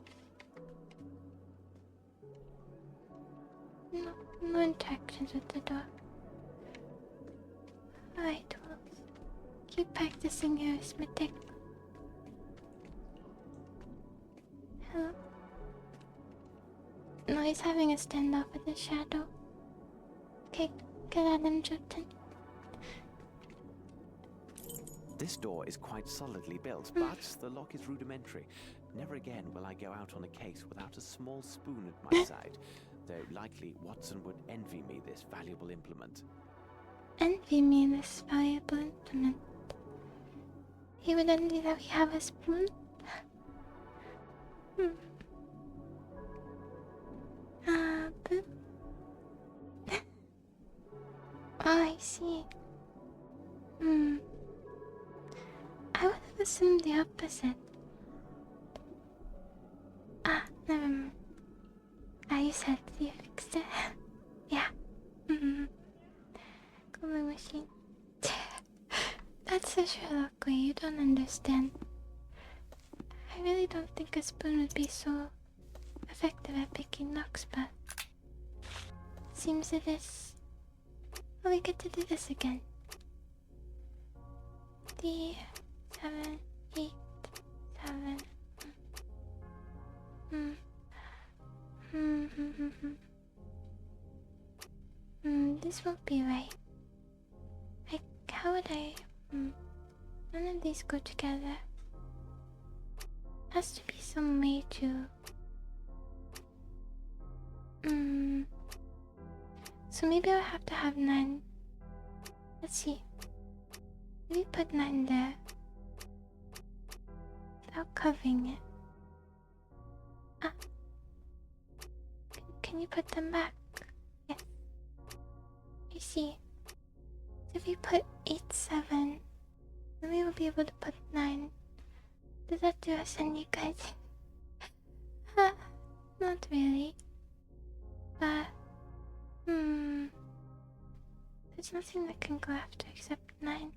No interactions with the dog. Alright, Wolf. Keep practicing your arithmetic. Hello? No, he's having a standoff with the shadow. Okay, get at him, Jotun. This door is quite solidly built, but the lock is rudimentary. Never again will I go out on a case without a small spoon at my side, though likely Watson would envy me this valuable implement. Envy me this valuable implement. He would envy that we have a spoon? Boop. Oh, I see. I would have assumed the opposite. Ah, never mind. Ah, you said you fixed it. Yeah. Cooling machine. That's a Sherlock way, you don't understand. I really don't think a spoon would be so effective at picking locks, but seems it is. Oh, we get to do this again. 3, 7, 8, 7. This won't be right. How would I... None of these go together. Has to be some way to... So maybe I'll have to have 9. Let's see. Maybe put 9 there. Without covering it. Ah. Can you put them back? Yes. I see. So if we put 8, 7, then we will be able to put 9. Does that do us any good? Not really. But, there's nothing that can go after except 9.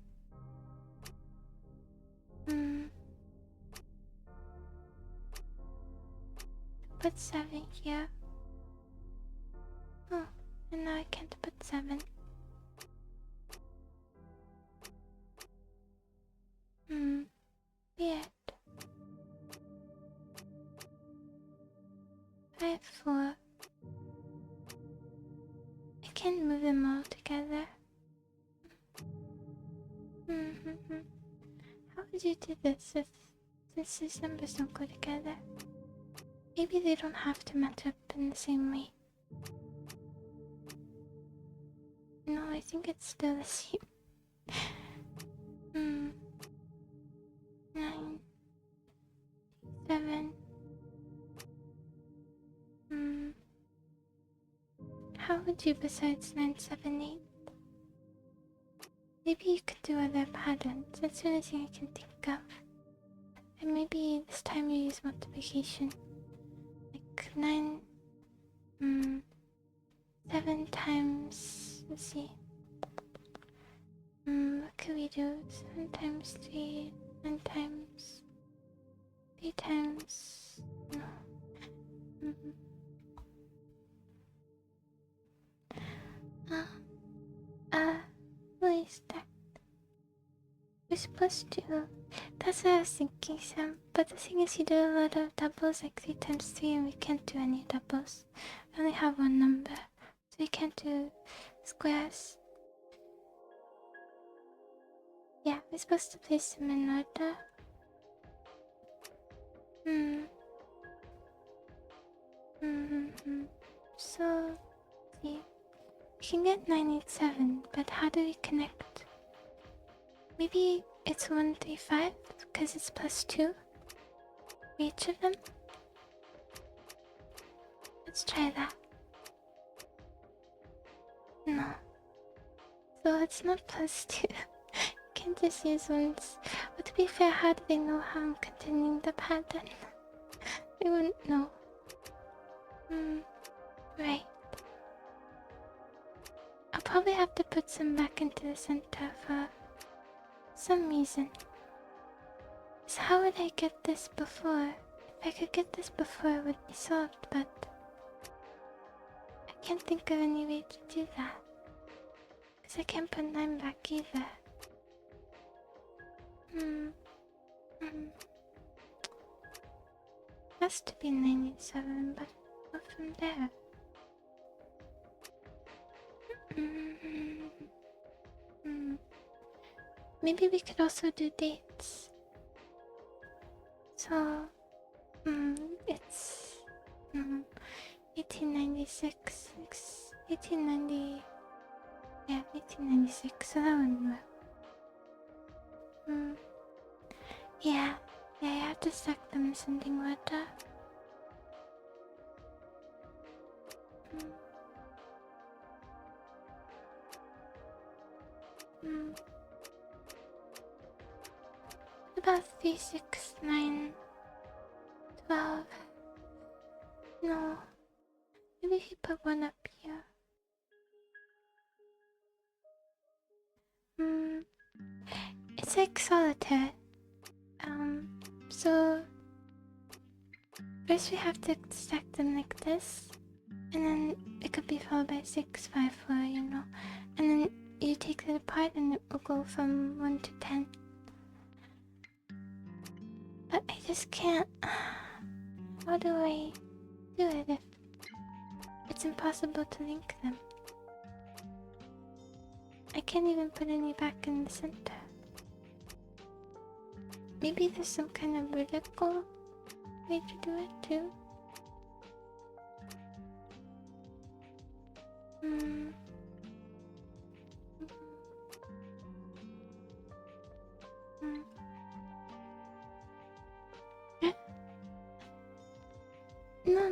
Put 7 here. Oh, and now I can't put 7. Weird. 5, 4. I can't move them all together. How would you do this since these numbers don't go together? Maybe they don't have to match up in the same way. No, I think it's still the same. 9, 7. How would you besides 978? Maybe you could do other patterns. That's the only thing I can think of. And maybe this time you use multiplication. Like 7 times, let's see. What can we do? 7 times 3, 9 times 3 times, no. What is that? We're supposed to. That's what I was thinking, Sam. But the thing is, you do a lot of doubles, like 3 times 3, and we can't do any doubles. We only have one number, so we can't do squares. Yeah, we're supposed to place them in order. So, see. We can get 987, but how do we connect? Maybe it's 135 because it's plus 2 for each of them. Let's try that. No. So it's not plus 2. You can just use ones. But to be fair, how do they know how I'm continuing the pattern? They wouldn't know. Right. I'll probably have to put some back into the center for some reason. So how would I get this before? If I could get this before, it would be solved, but I can't think of any way to do that. Because I can't put 9 back either. Has to be 97, but not from there. Maybe we could also do dates. So, it's 1896, 1890, yeah, 1896, so that wouldn't work. Yeah, I have to stack them in ascending order. About 3, 6, 9, 12. No. Maybe if you put one up here. It's like solitaire. So first we have to stack them like this, and then it could be followed by 6, 5, 4, you know. And then you take it apart and it will go from 1 to 10. But I just can't. How do I do it if it's impossible to link them? I can't even put any back in the center. Maybe there's some kind of vertical way to do it too. No.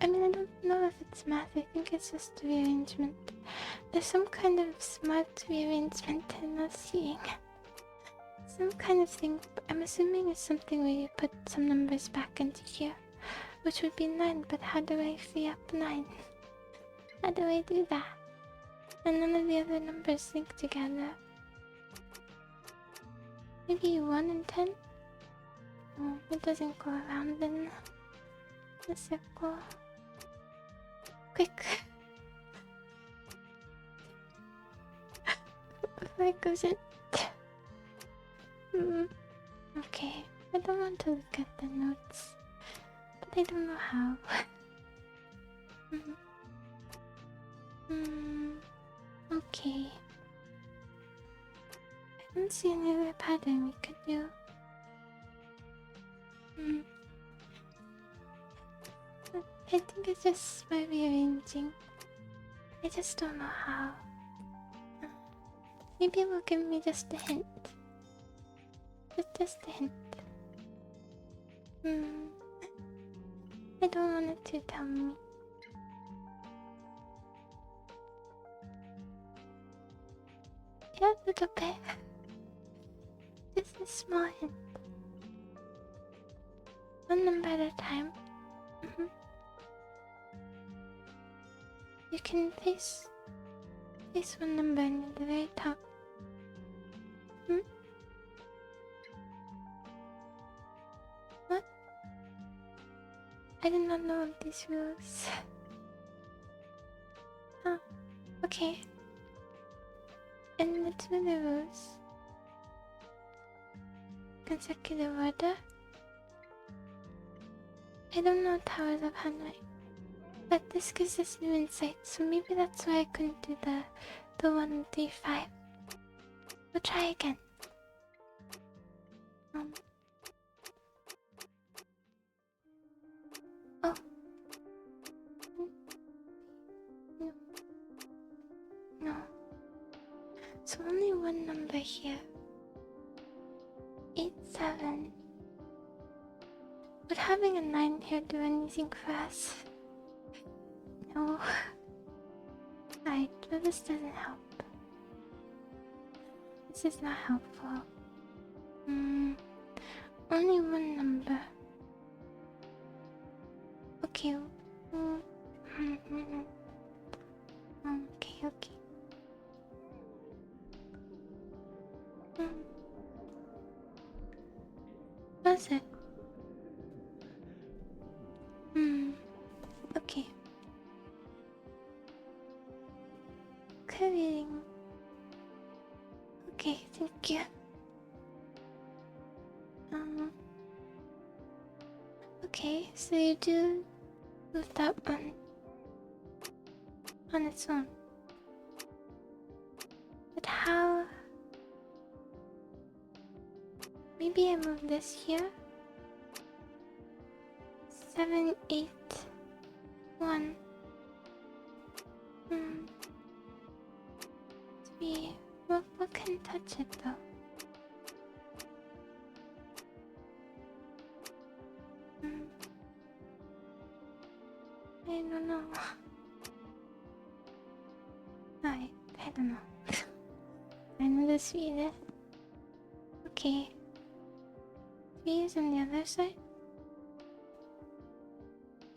I mean, I don't know if it's math. I think it's just rearrangement. There's some kind of smart rearrangement I'm not seeing. Some kind of thing. I'm assuming it's something where you put some numbers back into here, which would be 9. But how do I free up 9? How do I do that? And none of the other numbers link together. Maybe 1 and 10? No, it doesn't go around in the circle. Quick! Before it goes in. Okay, I don't want to look at the notes, but I don't know how. Okay. I don't see any other pattern we could do. I think it's just by rearranging. I just don't know how. Maybe it will give me just a hint. Just a hint. Hmm. I don't want it to tell me. Yeah, a little bit. This is small hint. One number at a time. You can place one number near the very top. What? I did not know of these rules. Oh, okay. And let's do the rules. Consecutive order. I don't know Towers of Hanoi, but this gives us new insight, so maybe that's why I couldn't do the 1, 3, 5. We'll try again. Oh. No. So only one number here. 8, 7. Would having a 9 here do anything for us? No. Alright, well this doesn't help. This is not helpful. Only one number. Okay. Okay. What's it? Okay. Good reading. Okay, thank you. Okay, so you do move that one on its own. But how? Maybe I move this here. 7, 8, 1. 3. What can touch it though? I don't know. I don't know. I know the 3 there. Okay. 3 is on the other side.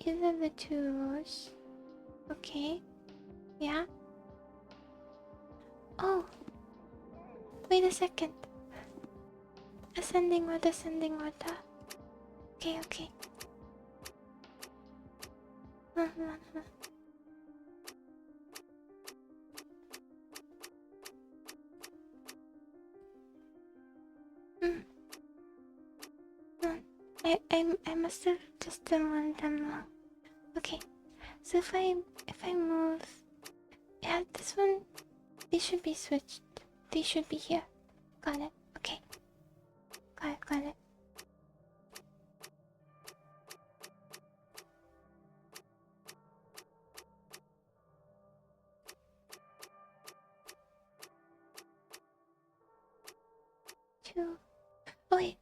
Either the 2 rows. Okay. Yeah. Oh. Wait a second. Ascending order. Okay. I must have just done one of them wrong. Okay, so if I move, yeah, this one, they should be switched. They should be here. Got it. Okay. Got it. Two. Oh wait.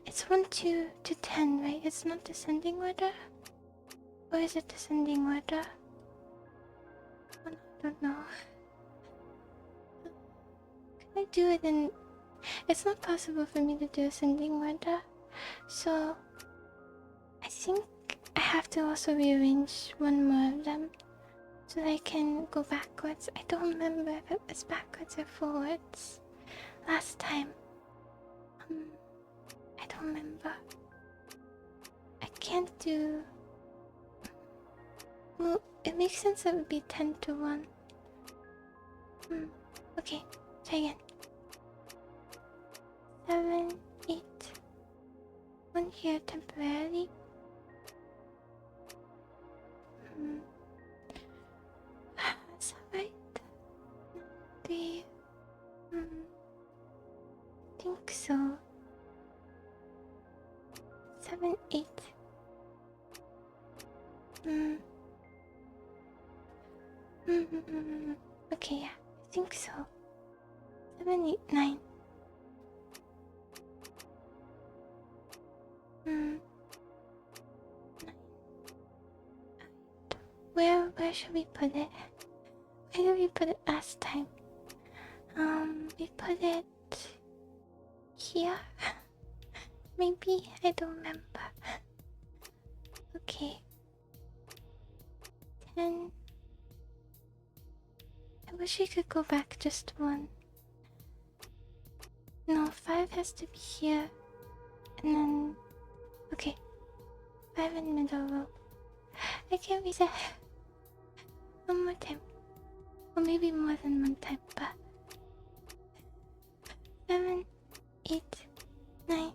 It's 1, 2 to 10, right? It's not descending order? Or is it descending order? I don't know. Can I do it in... It's not possible for me to do ascending order. So... I think I have to also rearrange one more of them. So that I can go backwards. I don't remember if it was backwards or forwards. Last time. I don't remember. I can't do... Well, it makes sense that it would be 10 to 1. Okay, try again. 7, 8. 1 here temporarily. Is that right? 3. I think so. 7, 8. Okay, yeah, I think so. 7, 8, 9. Where should we put it? Where did we put it last time? We put it here. Maybe, I don't remember. Okay. 10. I wish we could go back just one. No, 5 has to be here. And then... Okay. 5 in the middle row. I can't reset. One more time. Or maybe more than one time, but... 7, 8, 9,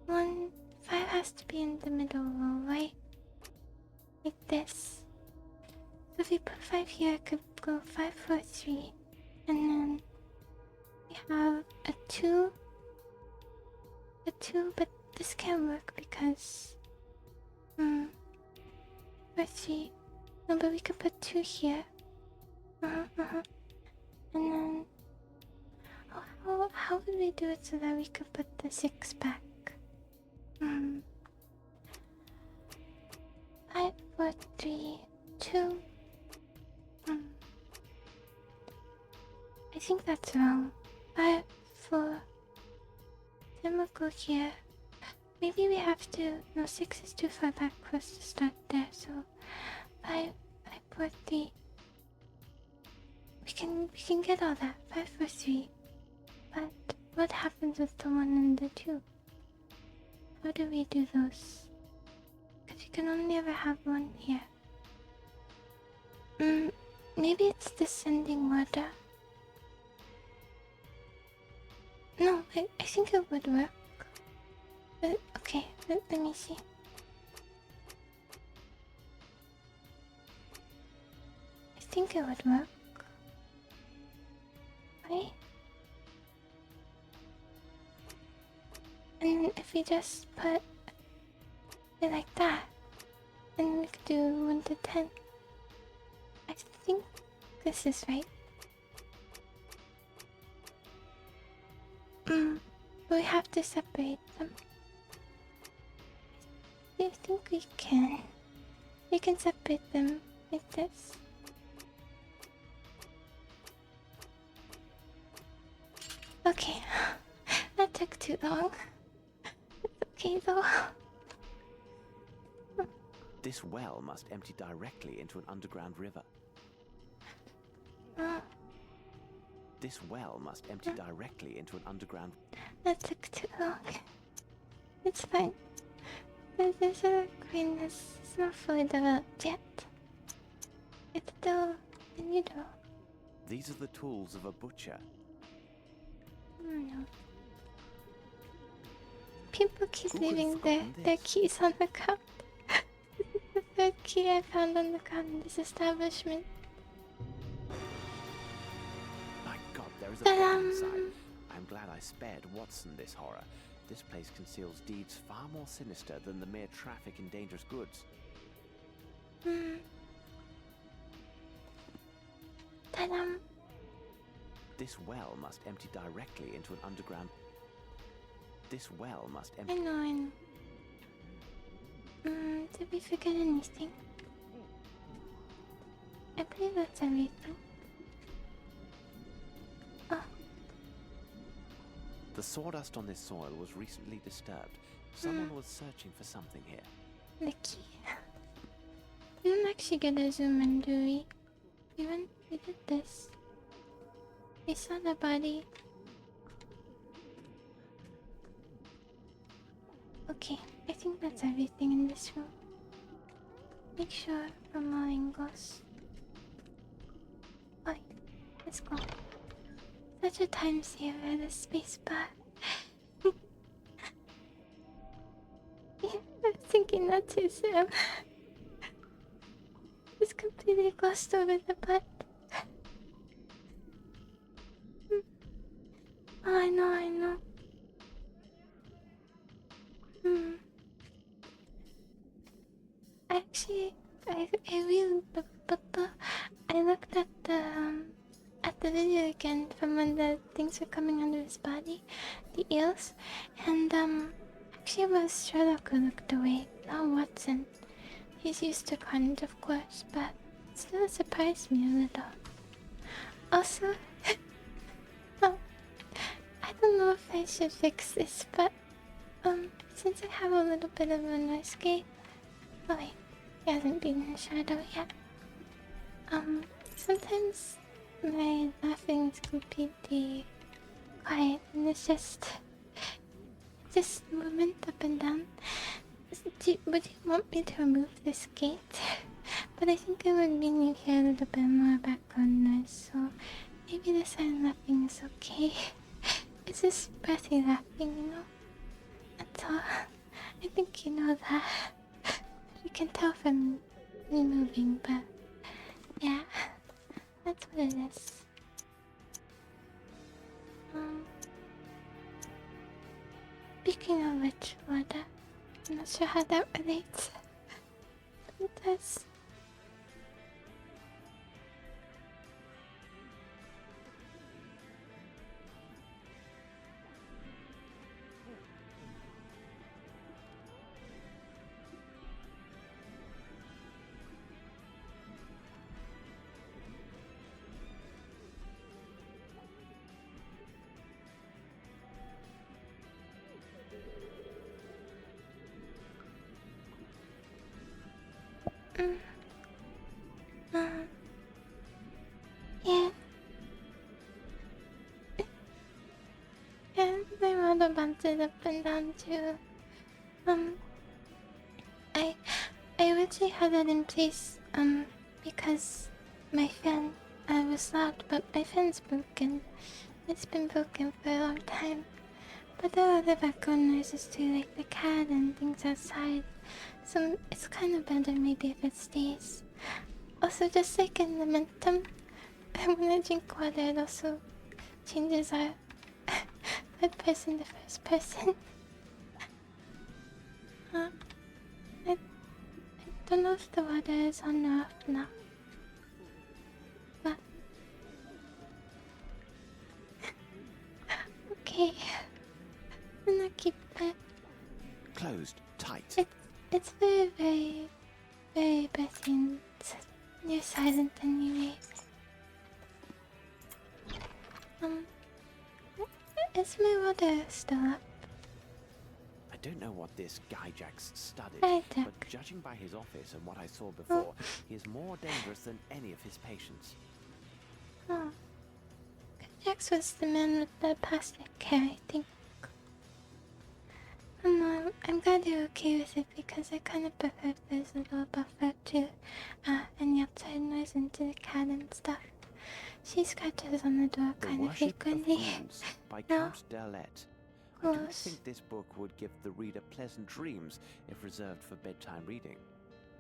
1, 5 has to be in the middle row, right? Like this. So if we put 5 here, it could go 5, 4, 3. And then we have a 2. A 2, but this can't work because... 4, 3. No, but we could put 2 here. And then... Oh, how would we do it so that we could put the 6 back? 5, 4, 3, 2. I think that's wrong. 5, 4. Then we'll go here. Maybe we have to... No, 6 is too far back for us to start there, so... 5, 4, 3. We can get all that. 5, 4, 3. But what happens with the 1 and the 2? How do we do those? Because you can only ever have 1 here. Maybe it's descending order. No, I think it would work. But, okay, let me see. I think it would work. Right? And if we just put it like that, then we could do 1 to 10. I think this is right. But we have to separate them. I think we can. We can separate them like this. Okay, that took too long. It's okay though. This well must empty directly into an underground river. This well must empty directly into an underground... That took too long. It's fine. There's a queen that's not fully developed yet. It's still in utero. These are the tools of a butcher. No. People keep Who could have leaving forgotten their this? keys on the ground. This is the 3rd key I found on the ground in this establishment. My God, there is a Ta-dam! body inside. I'm glad I spared Watson this horror. This place conceals deeds far more sinister than the mere traffic in dangerous goods. Ta-dam! This well must empty directly into an underground... This well must I empty... know. Did we forget anything? I believe that's everything. Oh, The sawdust on this soil was recently disturbed. Someone was searching for something here. the key. We don't actually get a zoom in, do we? We did this. We saw the body. Okay, I think that's everything in this room. Make sure from all angles. Alright, let's go. Such a time saver, the space bar. I was thinking that too, Sam. Just completely glossed over the butt. Oh, I know. I actually, I really, I looked at the video again from when the things were coming under his body, the eels, and actually it was Sherlock who looked away, not Watson. He's used to Carnage, of course, but still surprised me a little. Also, oh, I don't know if I should fix this, but since I have a little bit of a noise gate, oh wait, he hasn't been in the shadow yet. Sometimes my laughing is completely quiet and it's just movement up and down. Would you want me to remove this gate? But I think it would mean you hear a little bit more background noise, so maybe the silent laughing is okay. It's just breathy laughing, you know? That's all. I think you know that. You can tell from me moving, but yeah, that's what it is. Speaking of which, water, I'm not sure how that relates. But it does. Yeah. Yeah, my mother bounces up and down too. I originally had it in place, because my fan, was loud, but my fan's broken. It's been broken for a long time. But there are other background noises too, like the cat and things outside. So it's kind of better maybe if it stays. Also, just like in momentum, when I drink water, it also changes our third person to first person. I don't know if the water is on or off now. But okay. I'm gonna keep it. Closed tight. It's very, very, very breathy and you're silent anyway. Is my water still up? I don't know what this guy Jack's studied, Jack. but judging by his office and what I saw before, he is more dangerous than any of his patients. Oh. Jax was the man with the plastic hair, I think. I'm glad you're okay with it because I kind of prefer if there's a little buffer to any outside noise into the cat and stuff. She scratches on the door The kind of Worship frequently. of Ghouls by No. Count Derlet. I do not Ghouls. think this book would give the reader pleasant dreams if reserved for bedtime reading.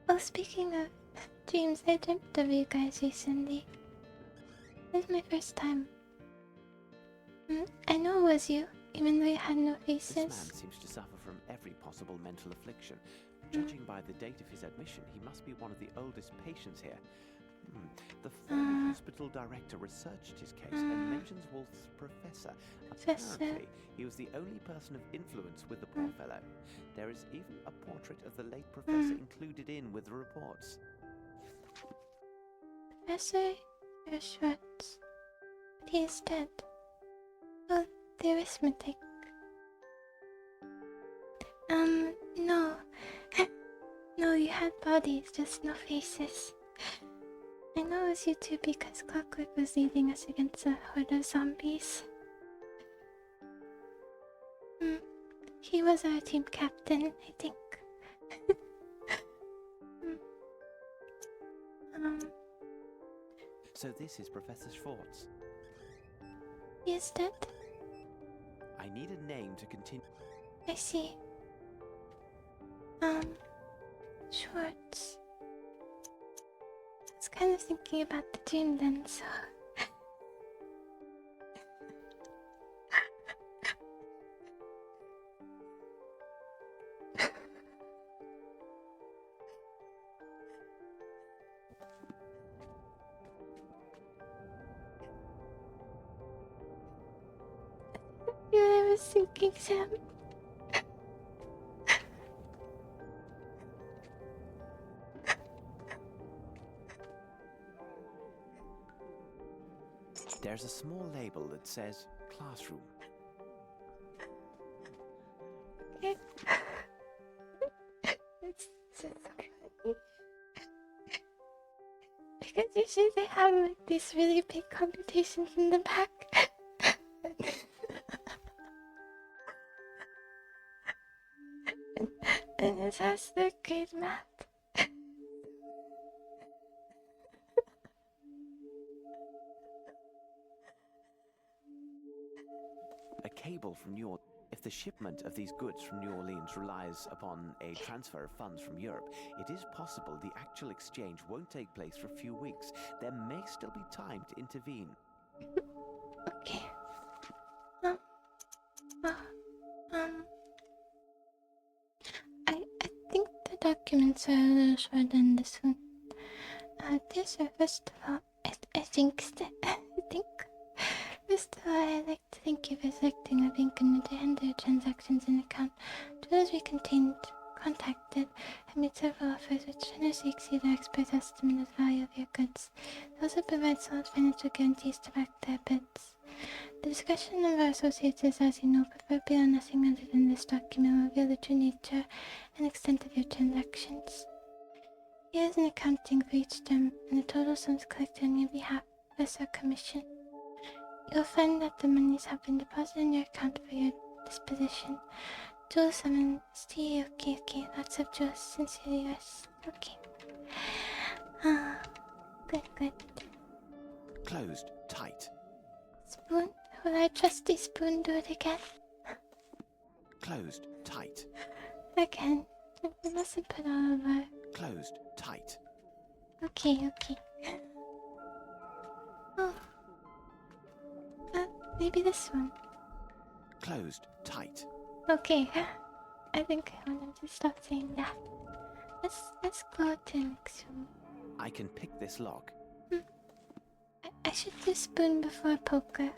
Oh, speaking of dreams, I dreamt of you guys recently. This is my first time. I know it was you, even though you had no This man faces. seems to suffer from every possible mental affliction. Judging by the date of his admission, he must be one of the oldest patients here. The former hospital director researched his case and mentions Wolf's professor. Apparently, he was the only person of influence with the poor fellow. There is even a portrait of the late professor included in with the reports. Professor Schwartz. But he is dead. Oh, the arithmetic. No. No, you had bodies, just no faces. I know it was you two because Clockwork was leading us against a horde of zombies. He was our team captain, I think. So this is Professor Schwartz. He is dead? I need a name to continue. I see. Schwartz. I was kind of thinking about the dream then, so... was thinking, Sam. There's a small label that says classroom. It's so funny. Because usually they have like these really big computations in the back. and it has the grade math. A cable from New Orleans. If the shipment of these goods from New Orleans relies upon a transfer of funds from Europe, it is possible the actual exchange won't take place for a few weeks. There may still be time to intervene. Okay. I think the documents are a little shorter than this one. These are first of all, I think, first of all, I'd like to thank you for selecting a bank and to handle your transactions and account. To those we contacted, have made several offers which generously exceed our expert estimate of the value of your goods. They also provide solid financial guarantees to back their bids. The discussion of our associates is, as you know, preferably on nothing other than this document will reveal the true nature and extent of your transactions. Here is an accounting for each term, and the total sums collected on your behalf, plus our commission. You'll find that the monies have been deposited in your account for your disposition. Jules Summons, okay, lots of Jules, sincerely yours. Okay. Good. Closed tight. Spoon? Will our trusty Spoon do it again? Closed tight. Again. We mustn't put all of our... Closed tight. Okay. Oh. Maybe this one. Closed tight. Okay. I think I want him to stop saying that. Let's go to the next room. I can pick this lock. I should do Spoon before poker.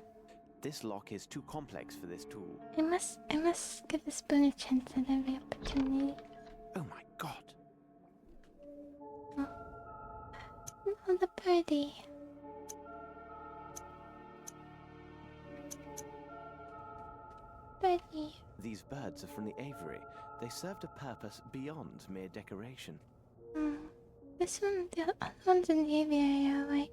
This lock is too complex for this tool. I must give the Spoon a chance at every opportunity. Oh my god. Oh, the birdie. Birdie. These birds are from the aviary. They served a purpose beyond mere decoration. This one, the other ones in the aviary are white.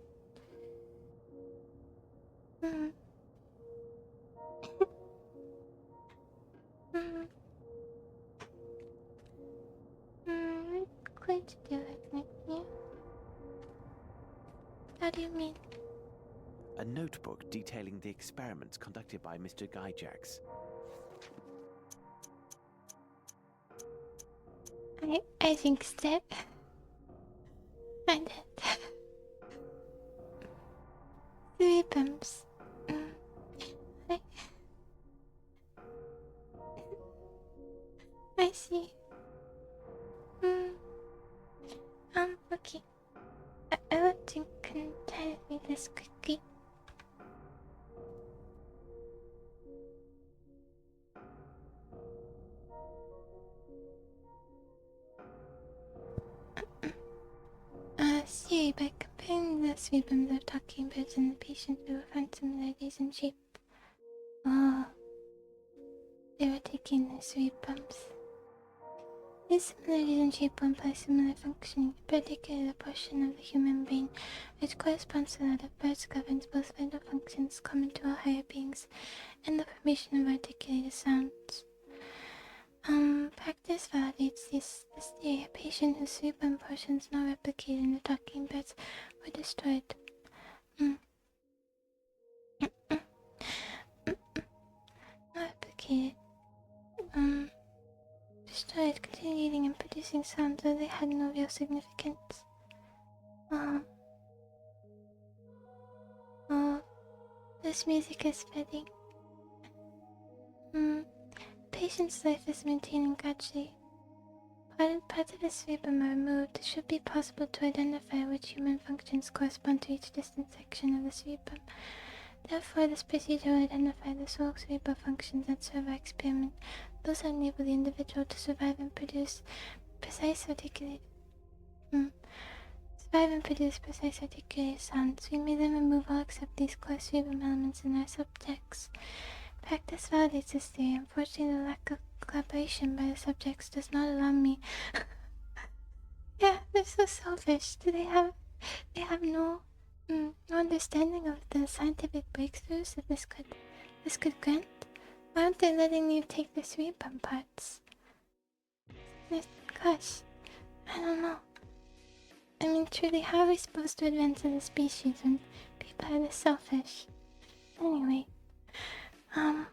I'm going to do it like you. How do you mean? A notebook detailing the experiments conducted by Mr. Gyjax. I think so. I did. 3 bumps. I see. Okay. I want to tell me this quickly. See, by comparing the 3 bumps of talking birds and the patient, we will find similarities in shape. Oh, they were taking the 3 bumps. These similarities in shape will imply similar functioning, in particular the portion of the human brain which corresponds to that of birds governs both vital functions common to all higher beings and the formation of articulated sounds. Practice validates this theory. A patient whose 3 bump portions not replicated in the talking birds were destroyed. Not replicated. Destroyed, continuing and producing sounds though they had no real significance. This music is fitting. Patient's life is maintaining gradually. Parts of his cerebrum are removed. It should be possible to identify which human functions correspond to each distant section of the cerebrum. Therefore, this procedure will identify the sole cerebral functions that serve our experiment. Those that enable the individual to survive and produce precise articulated sounds. We may then remove all except these core cerebral elements in our subjects. Practice validates this theory. Unfortunately, the lack of collaboration by the subjects does not allow me. Yeah, they're so selfish. They have no understanding of the scientific breakthroughs that this could grant. Why aren't they letting you take the cerebrum parts? Gosh, I don't know. I mean, truly, how are we supposed to advance as a species when people are this selfish? Anyway, by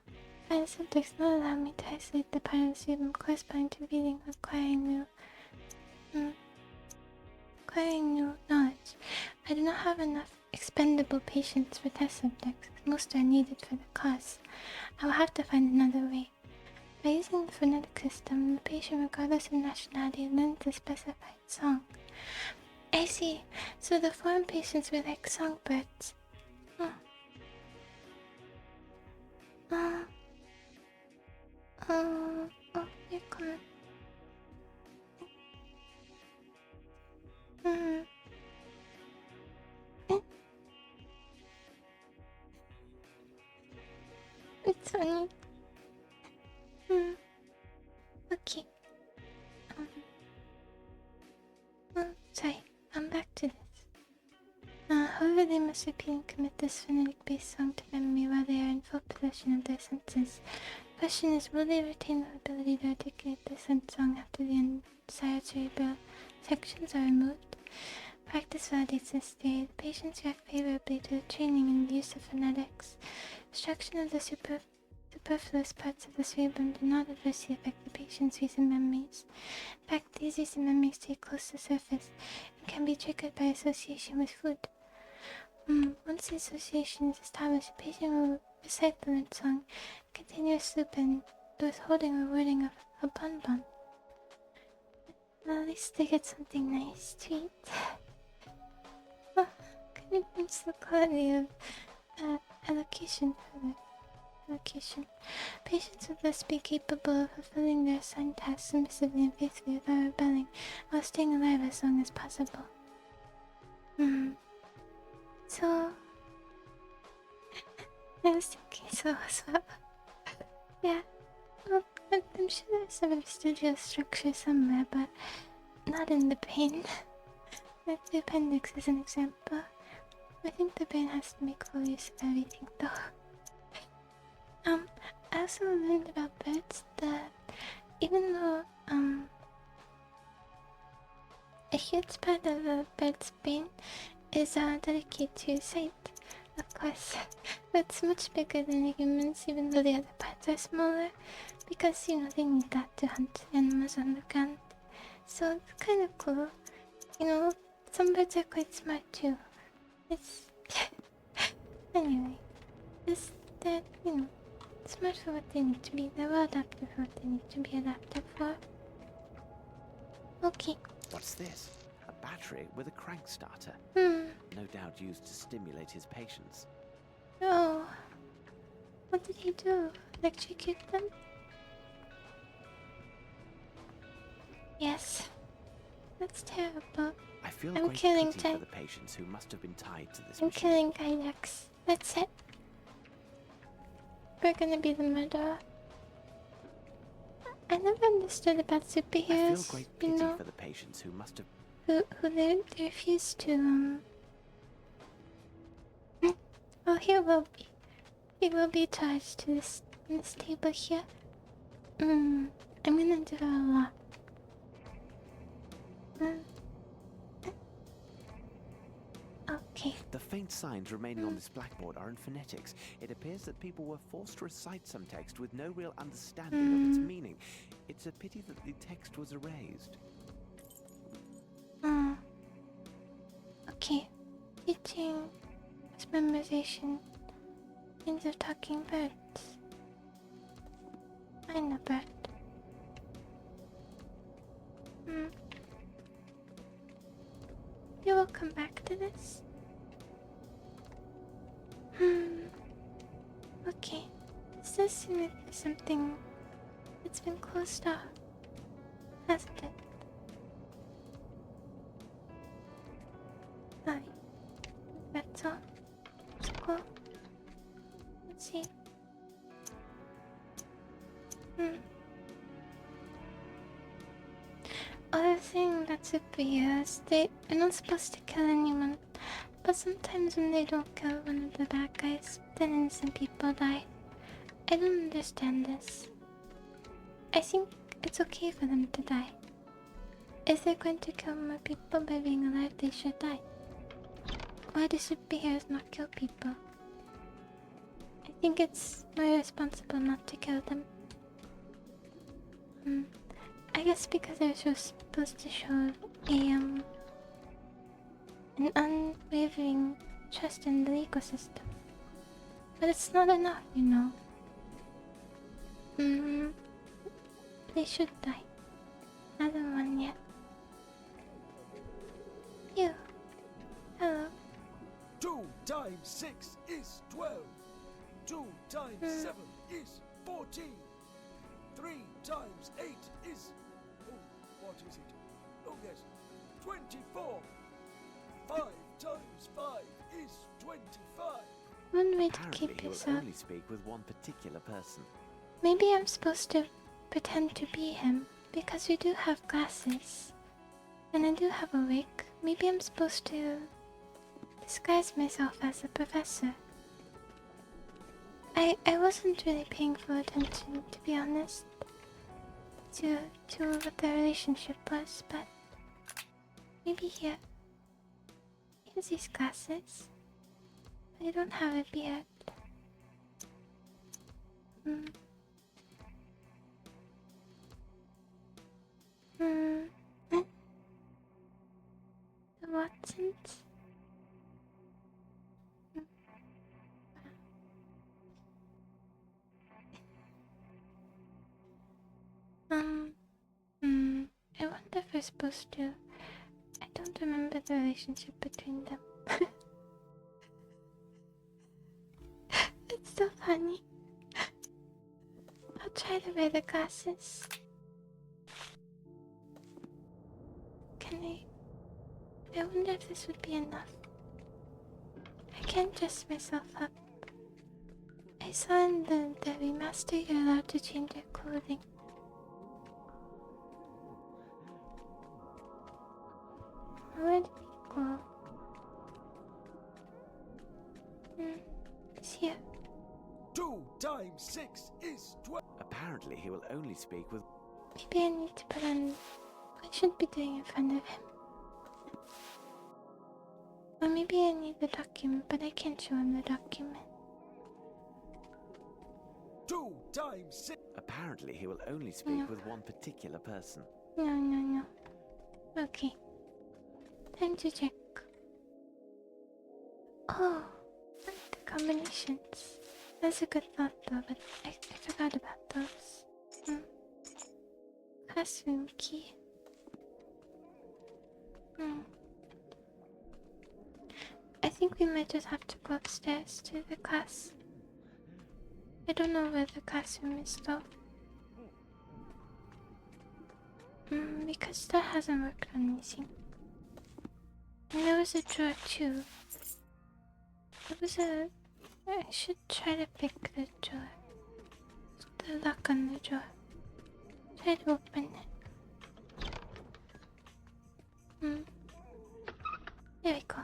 the subjects not allow me to isolate the part of the cerebrum corresponding to reading, acquiring new knowledge. I do not have enough expendable patients for test subjects, as most are needed for the cause. I will have to find another way. By using the phonetic system, the patient, regardless of nationality, learns a specified song. I see. So the foreign patients were like songbirds. Oh, you're coming. It's funny. Okay. Sorry. I'm back to this. However, they must repeat and commit this phonetic-based song to memory while they are in full possession of their senses. The question is, will they retain the ability to articulate the sense song after the desired cerebral sections are removed? Practice validates this theory. The patients react favorably to the training in the use of phonetics. Destruction of the superfluous parts of the cerebrum do not adversely affect the patient's recent memories. In fact, these recent memories stay close to the surface and can be triggered by association with food. Once the association is established, the patient will recite the learned song, continuous loop, and the withholding or wording of a bonbon. Well, at least they get something nice to eat. Can it reach the quality of allocation for the allocation? Patients will thus be capable of fulfilling their assigned tasks submissively and faithfully without rebelling, while staying alive as long as possible. So, I was thinking so as well. Yeah, well, I'm sure there's a vestigial structure somewhere, but not in the brain. Like the appendix is an example. I think the brain has to make full use of everything, though. I also learned about birds that even though, a huge part of a bird's brain is dedicated to sight, of course. That's much bigger than the humans, even though the other parts are smaller, because, they need that to hunt animals on the ground. So it's kind of cool. Some birds are quite smart too. It's... Anyway, they're, smart for what they need to be. They're well adapted for what they need to be adapted for. Okay. What's this? A battery with a crank starter. No doubt used to stimulate his patients. Oh. What did he do? Electrocute them? Yes. That's terrible. I feel I'm great killing pity for the patients who must have been tied to this I'm machine. killing Kydex. That's it. We're gonna be the murderer. I never understood about superheroes. I feel great pity for the patients who must have... Who they refuse to, Oh, he will be charged to this table here. I'm gonna do a lot. Okay. The faint signs remaining on this blackboard are in phonetics. It appears that people were forced to recite some text with no real understanding of its meaning. It's a pity that the text was erased. Okay. Teaching is memorization. Means of talking birds. Find a bird. You will come back to this? does seem like there's something that's been closed off, hasn't it? Fine. That's all. Let's go. Let's see. Other thing that's superheroes, they're not supposed to kill anyone, but sometimes when they don't kill one of the bad guys, then innocent people die. I don't understand this. I think it's okay for them to die. If they're going to kill more people by being alive, they should die. Why do superheroes not kill people? I think it's more responsible not to kill them. I guess because they're supposed to show an unwavering trust in the ecosystem. But it's not enough, you know. They should die. Haven't won yet. You. Hello. 2 times 6 is 12. 2 times 7 is 14. 3 times 8 is... Oh, what is it? Oh, yes. 24. 5 times 5 is 25. One way to Apparently, keep he will yourself. only speak with one particular person. Maybe I'm supposed to pretend to be him, because we do have glasses. And I do have a wig. Maybe I'm supposed to disguise myself as a professor. I wasn't really paying full attention, to be honest, to what the relationship was, but maybe here. Here's these glasses. But I don't have a beard. The Watsons? I wonder if we're supposed to. I don't remember the relationship between them. It's so funny. I'll try to wear the glasses. Can I wonder if this would be enough. I can't dress myself up. I saw in the remaster you're allowed to change your clothing. Where did he go? It's here. 2 times 6 is 12. Apparently, he will only speak with... Maybe I need to put on what I should be doing in front of him. Or maybe I need the document, but I can't show him the document. 2 times 6. Apparently, he will only speak with one particular person. No. Okay. Time to check. Oh, the combinations. That's a good thought though, but I forgot about those. Classroom key. I think we might just have to go upstairs to the class. I don't know where the classroom is though. Because that hasn't worked on anything. And there was a drawer too. I should try to pick the drawer. The lock on the drawer. Try to open it. There we go.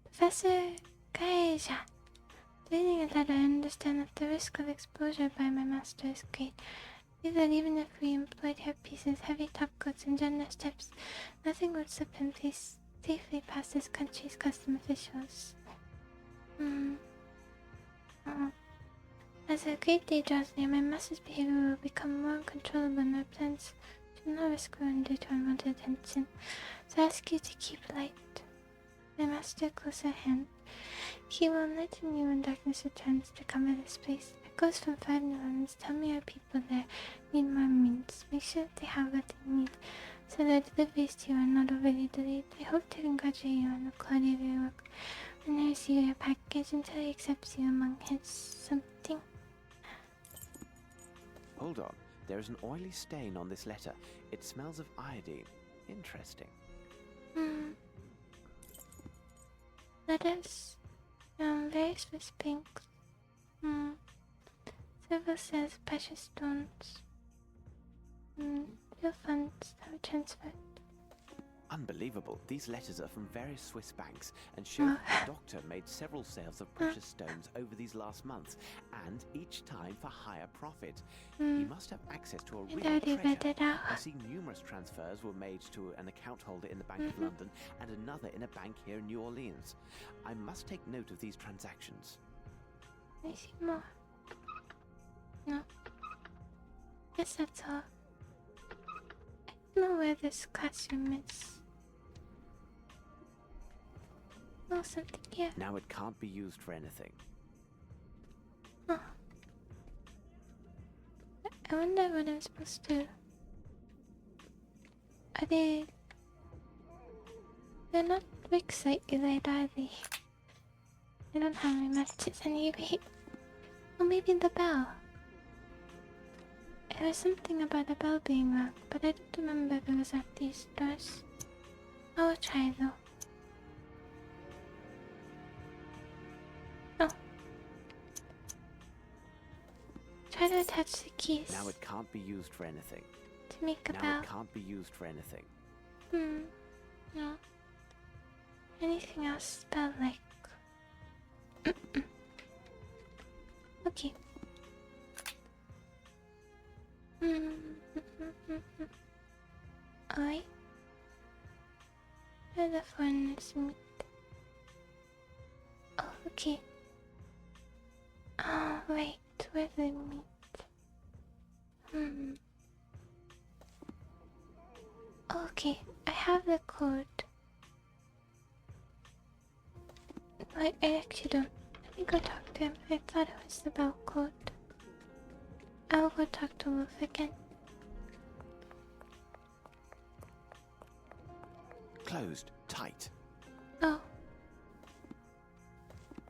Professor Kaija. Reading a letter, I understand that the risk of exposure by my master is great. That even if we employed hairpieces, heavy topcoats, and generous tips, nothing would slip him safely past this country's custom officials. As the great day draws near, my master's behavior will become more uncontrollable, and our plans should not risk ruin due to unwanted attention. So I ask you to keep light. My master close at hand. He will enlighten you when darkness returns to cover this place. It goes from 5 new lemons. Tell me our people there need more means. Make sure that they have what they need, so that deliveries to you are not overly delayed. I hope to congratulate you on the quality of your work. and receive your package until he accepts you among his something. Hold on. There is an oily stain on this letter. It smells of iodine. Interesting. Letters. Very Swiss pinks. Several says precious stones. Your funds have transferred. Unbelievable. These letters are from various Swiss banks and show that the doctor made several sales of precious stones over these last months, and each time for higher profit. He must have access to a real already read treasure. it out. I see numerous transfers were made to an account holder in the Bank of London and another in a bank here in New Orleans. I must take note of these transactions. I see more. No. Guess that's all. I don't know where this classroom is. Oh, something here. Now it can't be used for anything. Oh. I wonder what I'm supposed to... Are they... They're not excited, are they? I don't have any matches anyway. Or maybe the bell. There was something about a bell being locked, but I don't remember if it was at these doors. I will try though. Oh. Try to attach the keys Now it can't be used for anything. to make a Now bell. it can't be used for anything. No. Anything else spell like? Okay. I. Where the foreigners meet. Oh, okay. Oh, wait, where they meet. Okay, I have the code. I actually don't. Let me go talk to him. I thought it was the bell code. I'll go talk to Wolf again. Closed. Tight. Oh.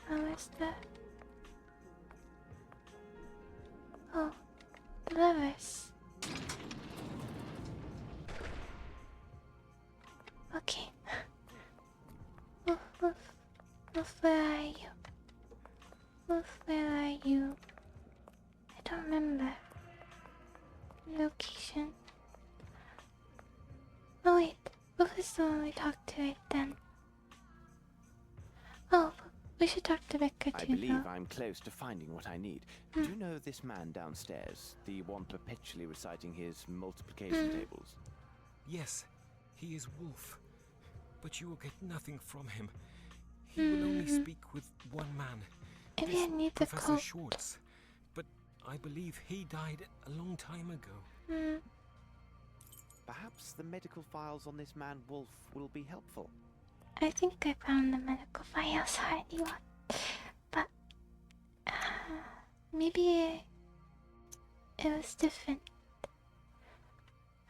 How is that? Oh, the levers. Okay. Wolf, Wolf, Wolf, where are you? Wolf, where are you? I don't remember. Location. Oh wait, Wolf is the one we talked to right then. Oh, we should talk to Becca I too believe though. I'm close to finding what I need. Do you know this man downstairs? The one perpetually reciting his multiplication tables? Yes, he is Wolf. But you will get nothing from him. He will only speak with one man. Maybe I need the Professor code. Schwartz. But I believe he died a long time ago. Perhaps the medical files on this man Wolf will be helpful. I think I found the medical files already, but maybe it was different.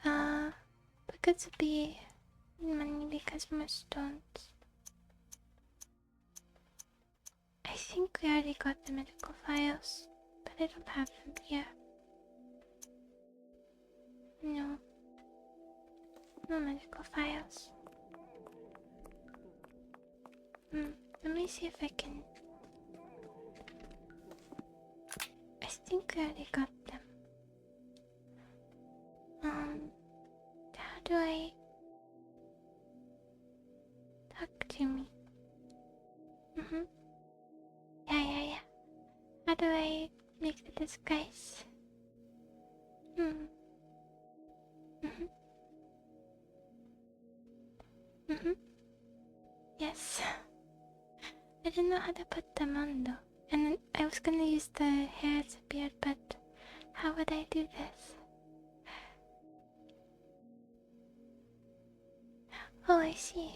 Because to be money because more stones. I think we already got the medical files, but I don't have them here. No. No medical files. Let me see if I can... I think I already got them. How do I... Talk to me? Yeah. How do I make the disguise? Yes. I didn't know how to put them on though. And then I was gonna use the hair as a beard, but how would I do this? Oh, I see.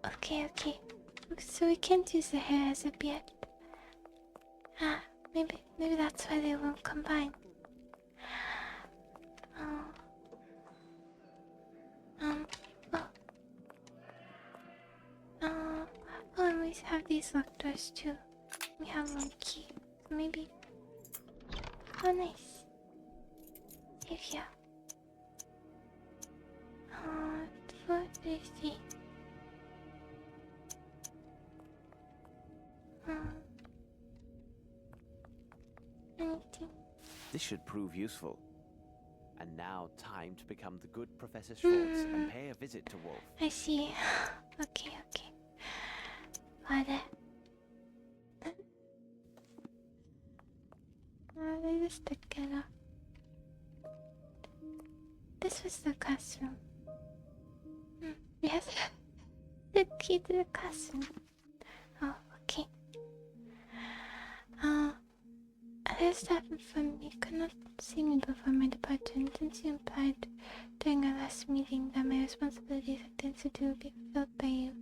Okay. So we can't use the hair as a beard. Maybe that's why they won't combine. Oh. always have these locked doors too. We have one key. Maybe. Oh, nice. Save here. 433. Anything. This should prove useful. And now, time to become the good Professor Schwartz and pay a visit to Wolf. I see. Okay. Got it. I just took it off. This was the classroom. Yes. The key to the classroom. Oh, okay. Other staff informed me could not see me before my departure, and since you implied during our last meeting that my responsibilities at the Institute would be fulfilled by you,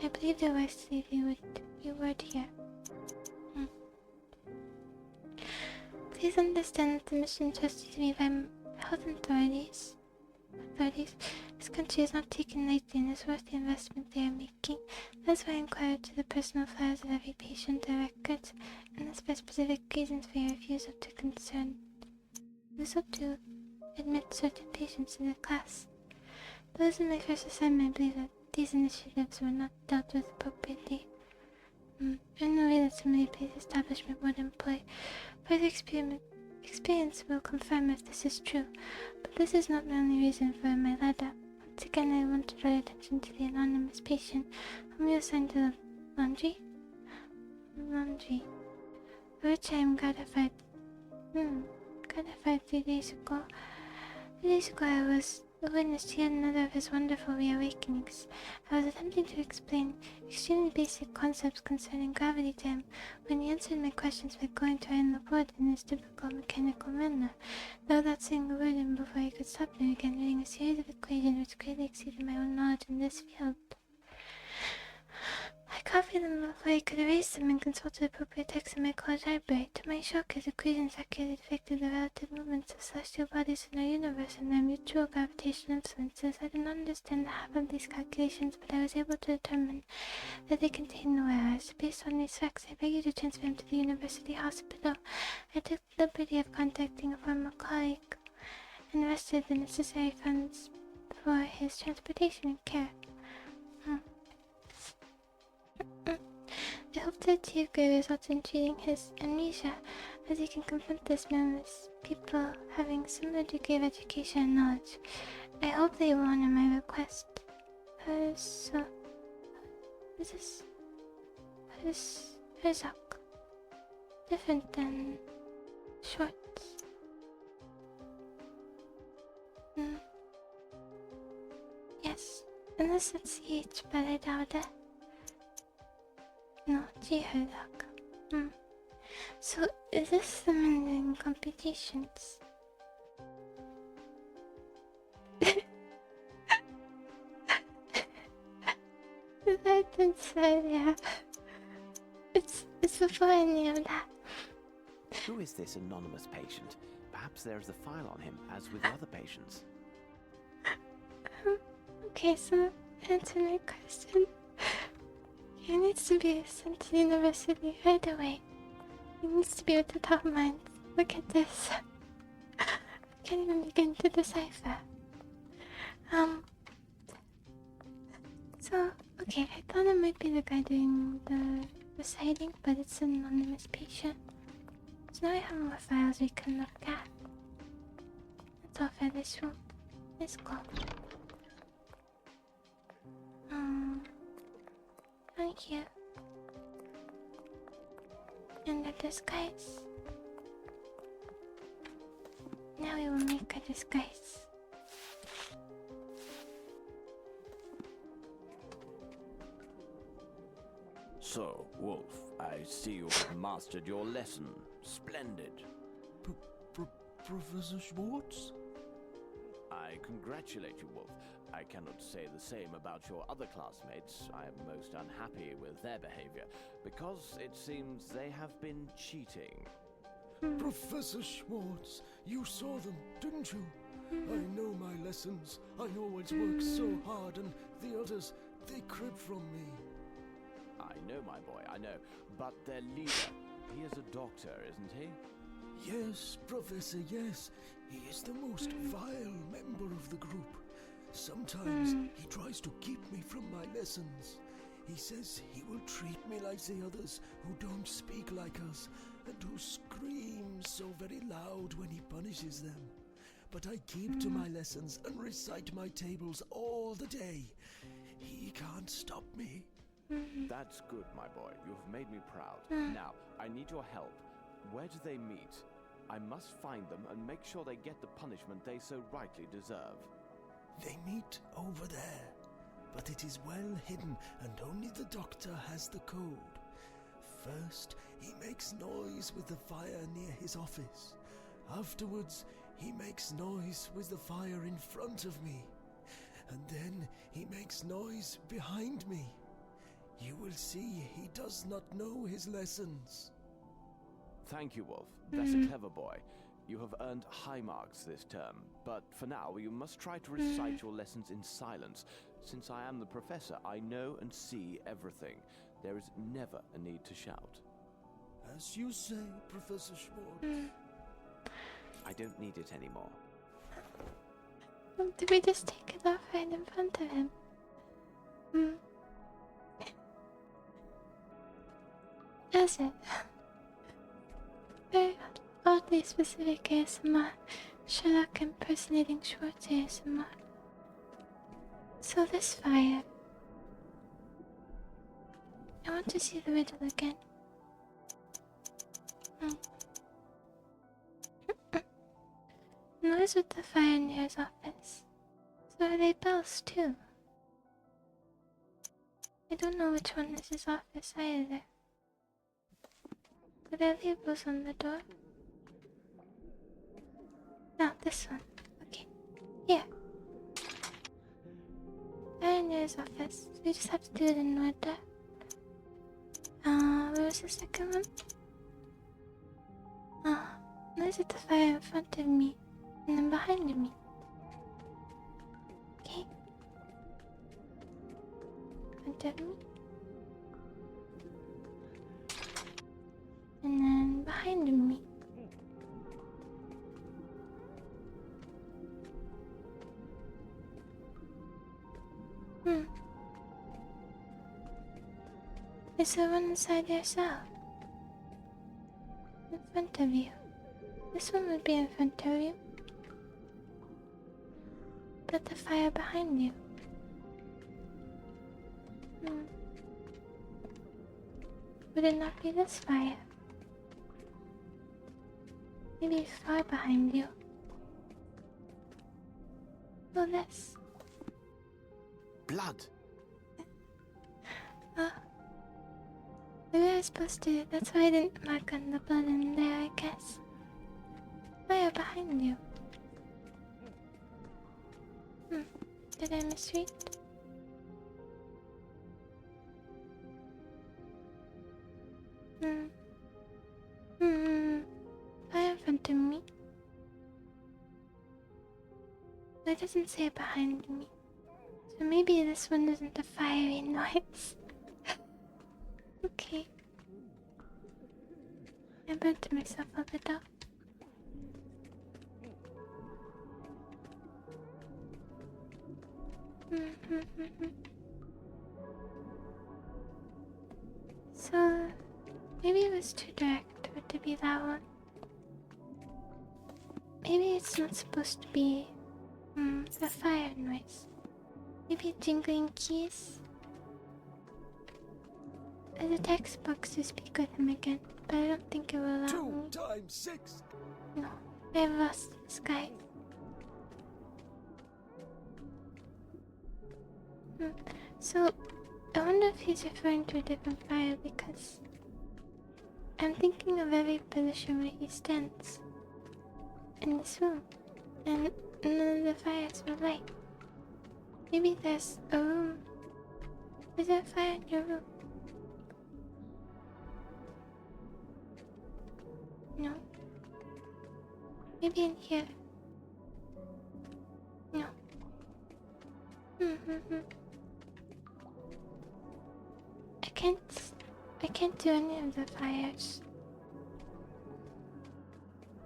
I believed it was to leave you with your word here. Please understand that the mission entrusted to me by health authorities. This country is not taken lightly and is worth the investment they are making. That's why I inquired to the personal files of every patient, their records, and the specific reasons for your refusal to concern. Also to admit certain patients to the class. Those in my first assignment believe that these initiatives were not dealt with appropriately. In no way that similarly placed establishment would employ. Further experience will confirm if this is true, but this is not the only reason for my letter. Once again, I want to draw your attention to the anonymous patient whom you assigned to the laundry, for which I am gratified. Gratified 3 days ago. 3 days ago, I was a witness to yet another of his wonderful reawakenings. I was attempting to explain extremely basic concepts concerning gravity to him when he answered my questions by going to write on the board in his typical mechanical manner, though without saying a word, and before he could stop me again reading a series of equations which greatly exceeded my own knowledge in this field. I copied them before I could erase them and consulted appropriate texts in my college library. To my shock, his equations accurately depicted the relative movements of celestial bodies in our universe and their mutual gravitational influences. I did not understand half of these calculations, but I was able to determine that they contained no errors. Based on these facts, I beg you to transfer him to the university hospital. I took the liberty of contacting a former colleague and invested the necessary funds for his transportation and care. I hope to achieve great results in treating his amnesia, as he can confront this man with people having similar degree of education and knowledge. I hope they will honor my request. So, this is Herzog. Different than Schwartz. Yes, unless it's CH, but I doubt it. No, G Herzog. So, is this the man doing computations? That inside, yeah. It's before any of that. Who is this anonymous patient? Perhaps there is a file on him, as with other patients. Okay, so answer my question. He needs to be sent to the university right away. He needs to be with the top minds. Look at this. I can't even begin to decipher. So, okay, I thought it might be the guy doing the reciting, but it's an anonymous patient. So now I have more files we can look at. That's all for this room. Let's go. Thank you. And a disguise. Now we will make a disguise. So, Wolf, I see you have mastered your lesson. Splendid. Professor Schwartz? I congratulate you, Wolf. I cannot say the same about your other classmates. I am most unhappy with their behavior, because it seems they have been cheating. Professor Schwartz, you saw them, didn't you? I know my lessons. I always work so hard, and the others, they crib from me. I know, my boy, I know. But their leader, he is a doctor, isn't he? Yes, Professor, yes. He is the most vile member of the group. Sometimes he tries to keep me from my lessons. He says he will treat me like the others who don't speak like us and who scream so very loud when he punishes them. But I keep to my lessons and recite my tables all the day. He can't stop me. That's good, my boy. You've made me proud. Now, I need your help. Where do they meet? I must find them and make sure they get the punishment they so rightly deserve. They meet over there, but it is well hidden and only the doctor has the code. First, he makes noise with the fire near his office. Afterwards, he makes noise with the fire in front of me. And then he makes noise behind me. You will see he does not know his lessons. Thank you, Wolf. That's a clever boy. You have earned high marks this term, but for now you must try to recite your lessons in silence. Since I am the professor, I know and see everything. There is never a need to shout. As you say, Professor Schwartz. I don't need it anymore. Did we just take it off right in front of him? Does it? Very oddly specific ASMR. Sherlock impersonating Schwartz ASMR. So this fire. I want to see the riddle again. Noise with the fire near his office. So are they bells too? I don't know which one is his office either. Are there labels on the door? No, this one. Okay. Here. Fire near his office. So we just have to do it in order. Where was the second one? Noise with the fire in front of me. And then behind me. Okay. Front of me. And then behind me. Is there one inside yourself? In front of you. This one would be in front of you. But the fire behind you. Would it not be this fire? Maybe far behind you. Oh, this. Blood! Maybe I was supposed to. That's why I didn't mark on the blood in there, I guess. Fire behind you. Did I misread? Fire in front of me. It doesn't say behind me. So maybe this one isn't a fiery noise. Okay. I burnt myself a little. So, maybe it was too direct for it to be that one. Maybe it's not supposed to be a fire noise. Maybe jingling keys. There's a text box to speak with him again, but I don't think it will allow 2 me. times 6. No, I've lost this guy. So, I wonder if he's referring to a different fire because I'm thinking of every position where he stands in this room, and none of the fires were light. Maybe there's a room. Is there a fire in your room? No. Maybe in here. No. I can't can't do any of the fires.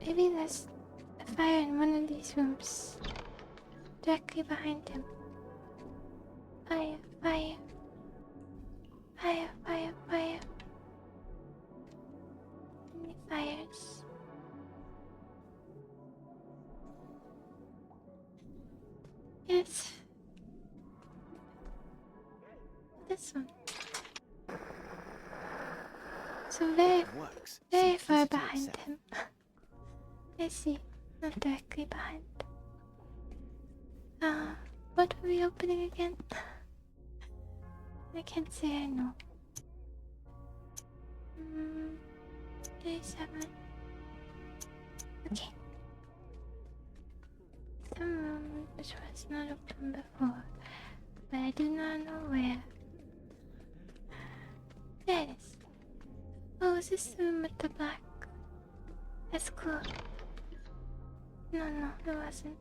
Maybe there's a fire in one of these rooms. Directly behind him. Fire, fire. Fire, fire, fire. Any fires? Yes. This one. So very Works. far Simplicity behind itself. him. I see. Not directly behind. What were we opening again? I can't say I know. 37. Okay. Some room which was not open before, but I do not know where. There it is. Oh, is this the room with the black? That's cool. No, it wasn't.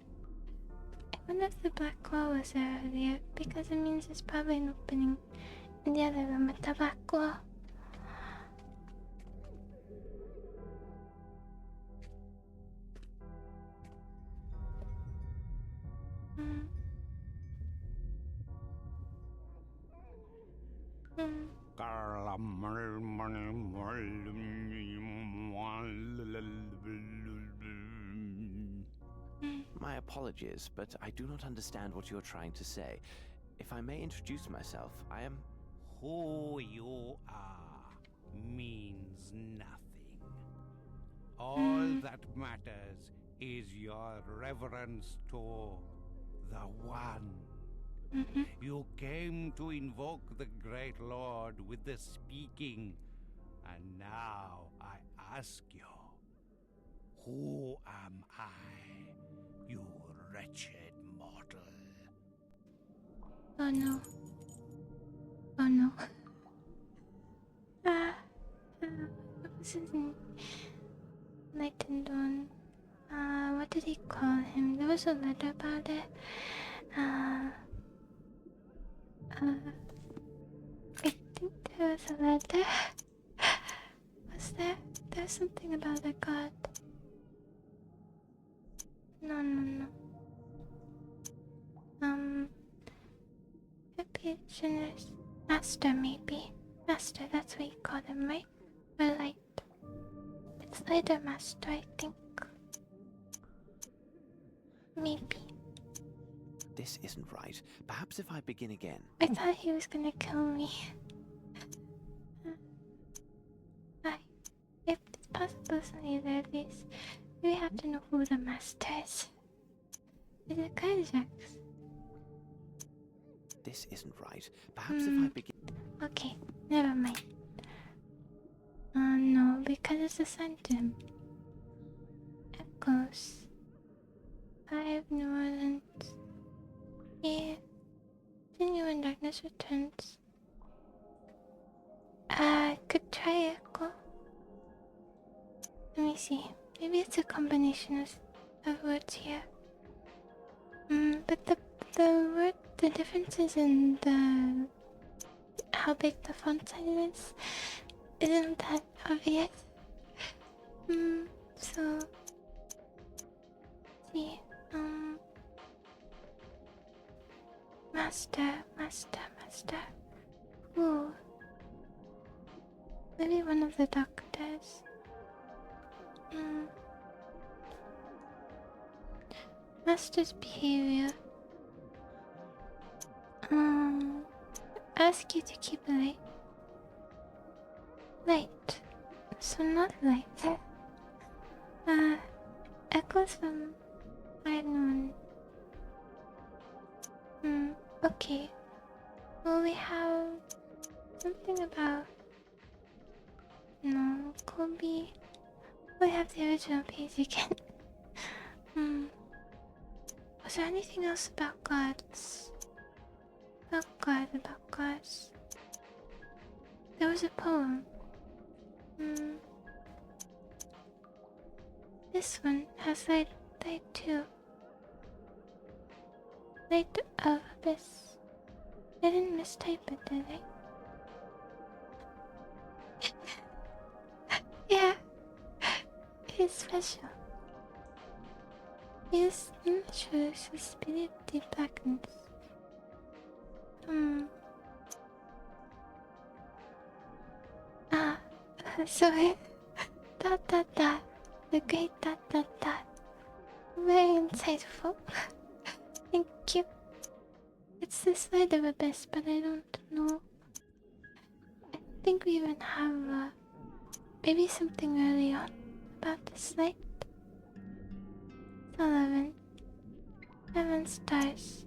I wonder if the black wall was there earlier, because it means there's probably an opening in the other room with the black wall. My apologies, but I do not understand what you're trying to say. If I may introduce myself, I am... Who you are means nothing. All that matters is your reverence to the One. You came to invoke the Great Lord with the speaking, and now I ask you, who am I, you wretched mortal? Oh no. Oh no. What was his name? Light and Dawn. What did he call him? There was a letter about it. I think there was a letter. Was there? There's something about a god. No. Happy generous master, maybe. Master, that's what you call him, right? Or light. It's lighter master, I think. Maybe. This isn't right. Perhaps if I begin again. I thought he was gonna kill me. If it's possible, it's not either of these. We have to know who the master is. Is it Kaijax? This isn't right. Perhaps if I begin... Okay, never mind. No, because it's assigned to him. Echoes. 5 New Orleans. Yeah. Continue when darkness returns. Could try Echo. Let me see. Maybe it's a combination of words here. But the difference is in the how big the font size isn't that obvious. So see, master. Ooh, maybe one of the doctors. Master's behavior. Ask you to keep it light. So not light. Echoes from I don't know. Okay. Well, we have something about no Kobe. We have the original page again. Was there anything else about gods? About gods. There was a poem. This one has light too. Light of abyss. I didn't mistype it, did I? he's special. His nature is a spirit blackness. Ah, sorry. Dot dot dot. The great dot dot dot. Very insightful. Thank you. It's the slide of abyss, but I don't know. I think we even have maybe something early on about the slide. 11. 7 stars.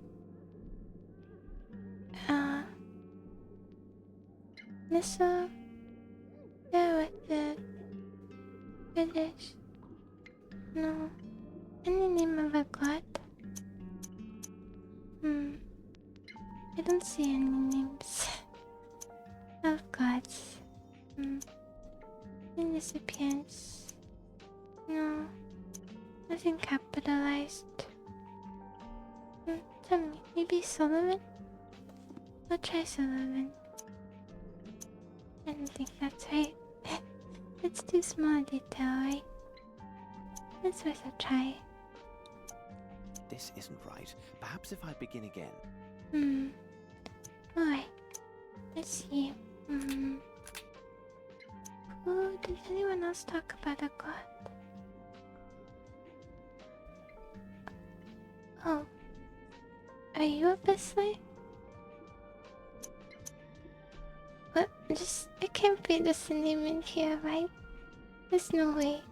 Missile. There with the British. No. Any name of a god? I don't see any names of gods. Recipients. No. Nothing capitalized. Tell me, maybe Sullivan? I'll try Sullivan. I don't think that's right. It's too small a detail, right? It's worth a try. This isn't right. Perhaps if I begin again. Alright. Let's see. Oh, did anyone else talk about a god? Oh. Are you a Bisley? What? It can't be just a name in here, right? There's no way.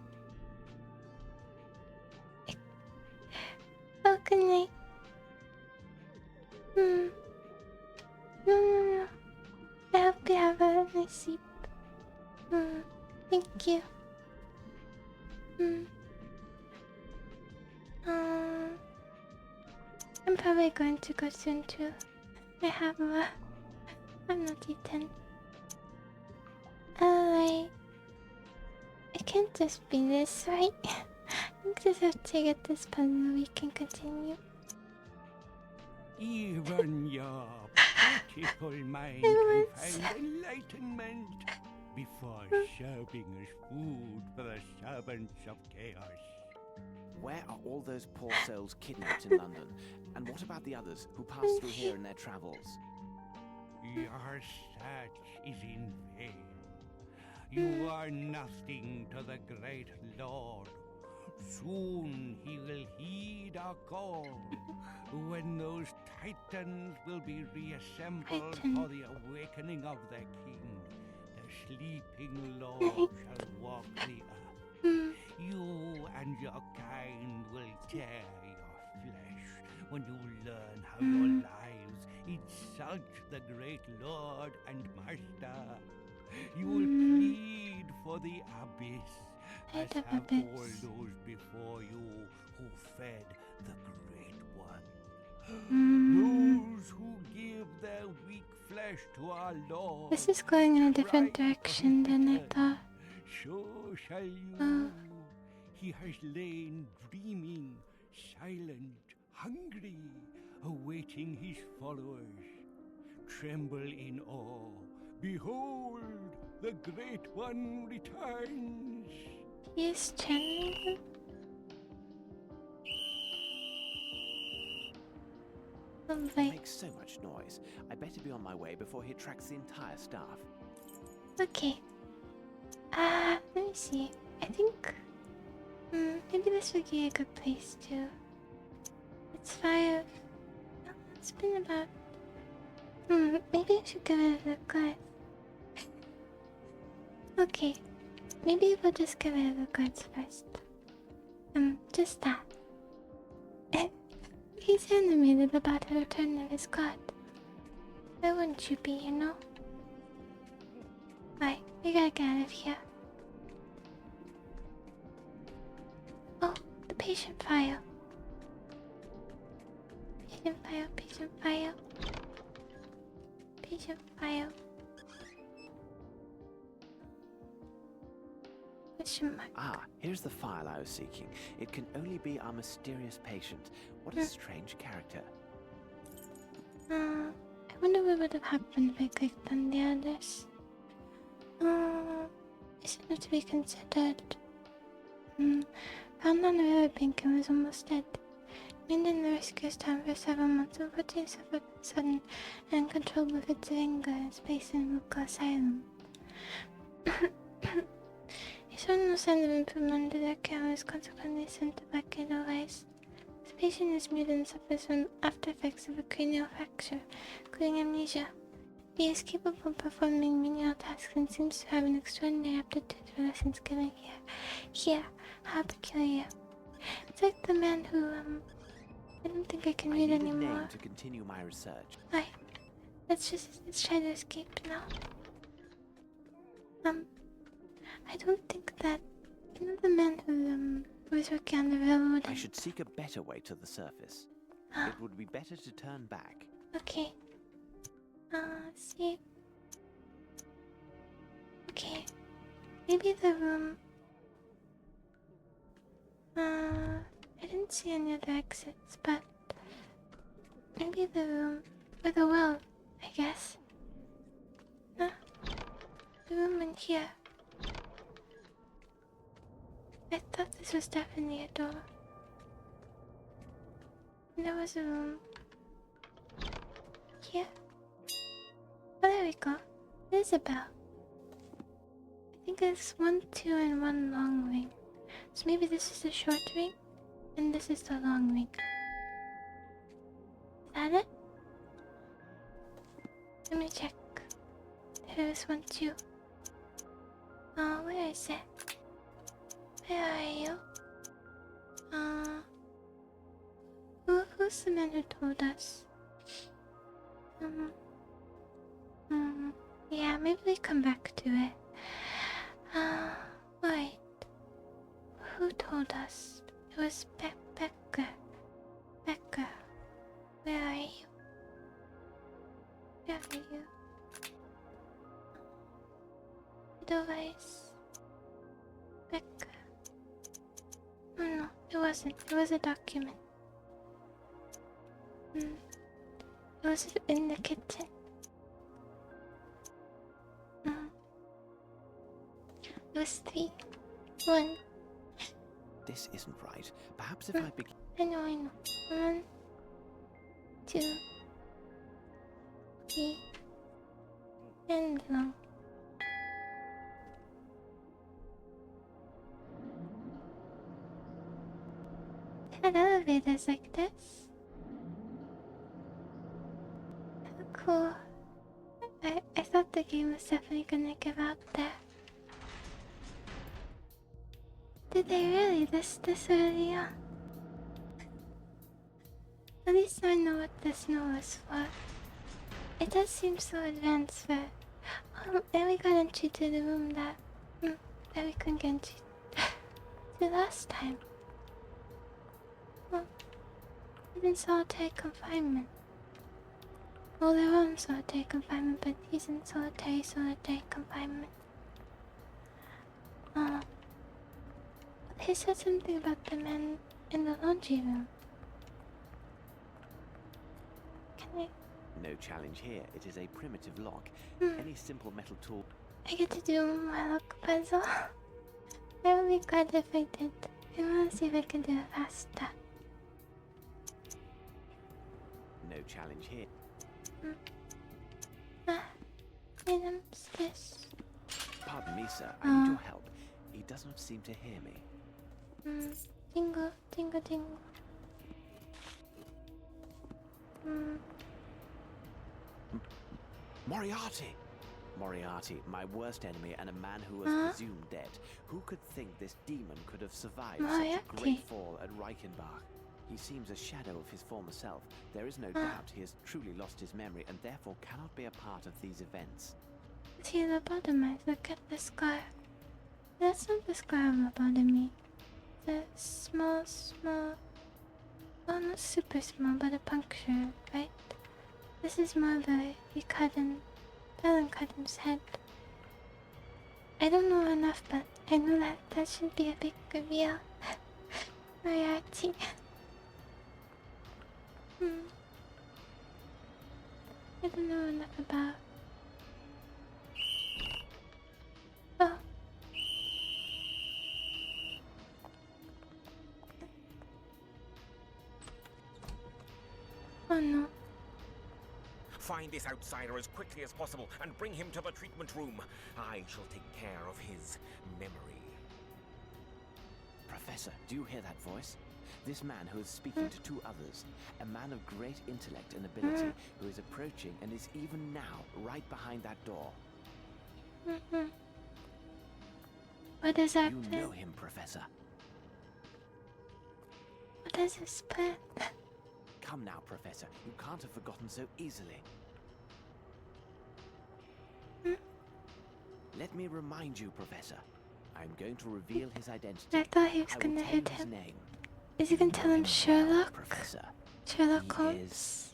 How can I? No. I hope you have a nice sleep. Thank you. I'm probably going to go soon too. I'm not eaten. It can't just be this, right? I just have to get this puzzle. We can continue. Even your pitiful mind can find enlightenment before serving as food for the servants of chaos. Where are all those poor souls kidnapped in London? And what about the others who passed through here in their travels? Your search is in vain. You are nothing to the great Lord. Soon he will heed our call, when those Titans will be reassembled for the awakening of their king. The sleeping Lord shall walk the earth. You and your kind will tear your flesh when you learn how your lives insult the great Lord and Master. You will plead for the abyss, as have all those before you who fed the Great One. Those who give their weak flesh to our Lord. This is going in a different direction than I thought. So shall you. He has lain dreaming, silent, hungry, awaiting his followers. Tremble in awe. Behold, the Great One returns. He is channeling. It makes so much noise. I better be on my way before he attracts the entire staff. Okay. Let me see. I think maybe this would be a good place to. It's 5. Oh, it's been about. Maybe I should get rid of the glass. Okay. Maybe we'll just get rid of the guards first. Just that. He's animated about the return of his god. Why wouldn't you be, you know? Right, we gotta get out of here. Oh, the patient file. Patient file, patient file. Patient file. Ah, here's the file I was seeking. It can only be our mysterious patient. What a strange character. I wonder what would have happened if I clicked on the others. Is it not to be considered? Found on a riverbank and was almost dead. Remained in the rescuer's town for several months, unfortunately suffered sudden and uncontrollable fits of anger and was placed in a local asylum. He showed no signs of improvement under their care and was consequently sent to Bakaido. This patient is mute and suffers from after effects of a cranial fracture, including amnesia. He is capable of performing menial tasks and seems to have an extraordinary aptitude for lessons given here. Here, how peculiar. It's like the man who, I don't think I can read I need anymore. a name to continue my research. Let's try to escape now. I don't think that, you know the man who, was working on the railroad. I should seek a better way to the surface. It would be better to turn back. Okay. Let's see. Okay. Maybe the room. I didn't see any other exits, but maybe the room or the well, I guess. The room in here. I thought this was definitely a door. And there was a room here. Oh, there we go. There's a bell. I think it's 1, 2, and 1 long ring. So maybe this is the short ring, and this is the long ring. Is that it? Let me check. There's 1, 2. Oh, where is it? Where are you? Who's the man who told us? Yeah, maybe we come back to it. Wait. Who told us? It was Becker. Becker. Where are you? Where are you? Otherwise... Becker. Oh no, it wasn't. It was a document. It was in the kitchen. It was 3, 1. This isn't right. Perhaps if I begin... I know. 1, 2, 3, and long. Had elevators like this. How cool. I thought the game was definitely gonna give out there. Did they really this early on? At least I know what this snow is for. It does seem so advanced for... Oh, and we got entry to the room that we couldn't get entry to last time. Well, he's in solitary confinement. Well, they're all in solitary confinement, but he's in solitary confinement. He said something about the man in the laundry room. Can I... No challenge here. It is a primitive lock. Any simple metal tool... I get to do my lock puzzle. I would be glad if I did. I want to see if I can do it faster. No challenge here. Items, this. Pardon me, sir. I need your help. He does not seem to hear me. Tingle, tingle, tingle. Moriarty! Moriarty, my worst enemy and a man who was presumed dead. Who could think this demon could have survived such a great fall at Reichenbach? He seems a shadow of his former self. There is no doubt he has truly lost his memory and therefore cannot be a part of these events. See the lobotomized. Look at the scar. That's not the scar of lobotomy. The small... Well, not super small, but a puncture, right? This is more of a... Talon cut his head. I don't know enough, but I know that should be a big reveal. Moriarty. I don't know enough about... Oh. Oh no. Find this outsider as quickly as possible and bring him to the treatment room. I shall take care of his memory. Professor, do you hear that voice? This man who is speaking to two others, a man of great intellect and ability, who is approaching and is even now right behind that door. What is our You plan? know him, Professor. What is his plan? Come now, Professor. You can't have forgotten so easily. Let me remind you, Professor. I'm going to reveal his identity. I thought he was I will gonna tell hit you his him. name. Is he gonna tell him Sherlock? Professor. Sherlock He Holmes? is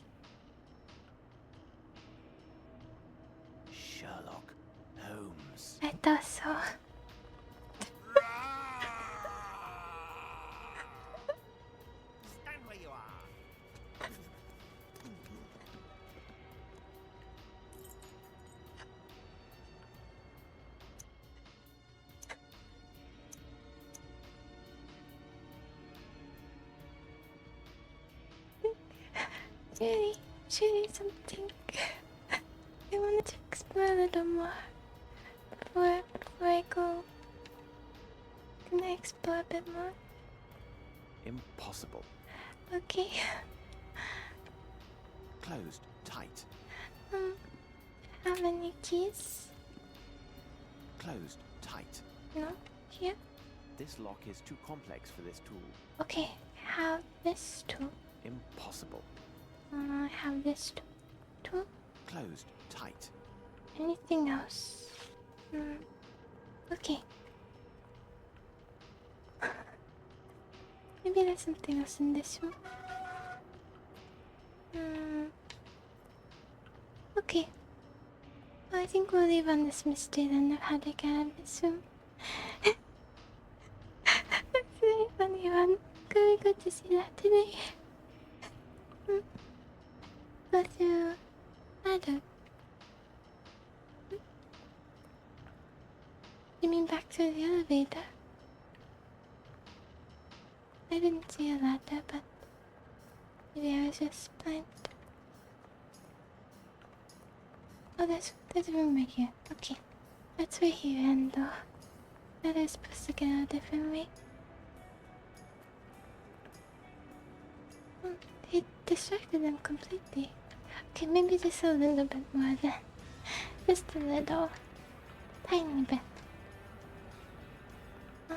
Sherlock Holmes. I thought so. Stand where you are. Judy, something. I wanted to explore a little more before I go. Can I explore a bit more? Impossible. Okay. Closed. Tight. How many keys? Closed. Tight. No? Here? This lock is too complex for this tool. Okay, have this too. Impossible. I have this too. Closed. Tight. Anything else? Okay. Maybe there's something else in this room. Okay. Well, I think we'll leave on this mystery then of how to get out of this room. That's a very funny one. Very good to see that today. Go through ladder. You mean back to the elevator? I didn't see a ladder, but maybe I was just blind. Oh, there's a room right here. Okay, that's where he ran though. That is supposed to get out a different way. He distracted them completely. Okay, maybe just a little bit more then. Just a little. Tiny bit. Oh.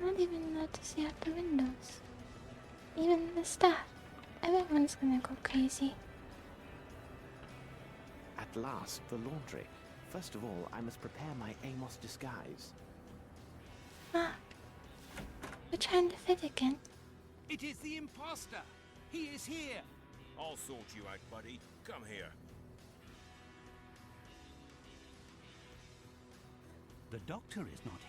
Not even noticing out the windows. Even the staff. Everyone's gonna go crazy. At last, the laundry. First of all, I must prepare my Amos disguise. We're trying to fit again. It is the imposter. He is here. I'll sort you out, buddy. Come here. The doctor is not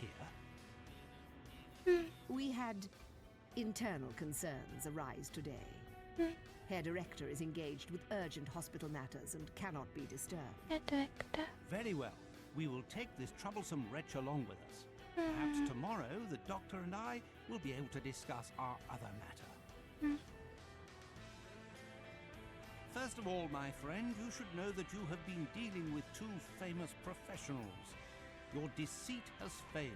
here. We had internal concerns arise today. Herr Director is engaged with urgent hospital matters and cannot be disturbed. Herr Director. Very well. We will take this troublesome wretch along with us. Perhaps tomorrow the doctor and I will be able to discuss our other matter. First of all, my friend, you should know that you have been dealing with two famous professionals. Your deceit has failed,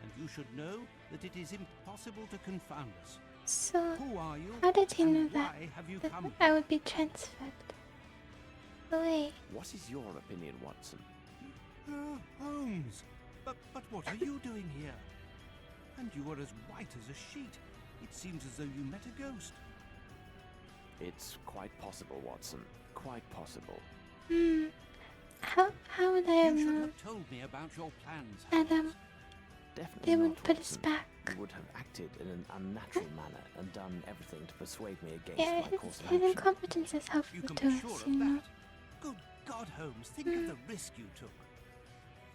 and you should know that it is impossible to confound us. So, Who are you? how did he and know that? why have you That come? I would be transferred away. What is your opinion, Watson? Holmes! But what are you doing here? And you are as white as a sheet. It seems as though you met a ghost. It's quite possible, Watson. Quite possible. How would I have You should known have told me about your plans, that Holmes. Definitely they not, would put us Watson. back? You would have acted in an unnatural manner and done everything to persuade me against Yeah, my course of his action. incompetence is You helpful can to be us, sure you of know. that. Good God, Holmes, think of the risk you took.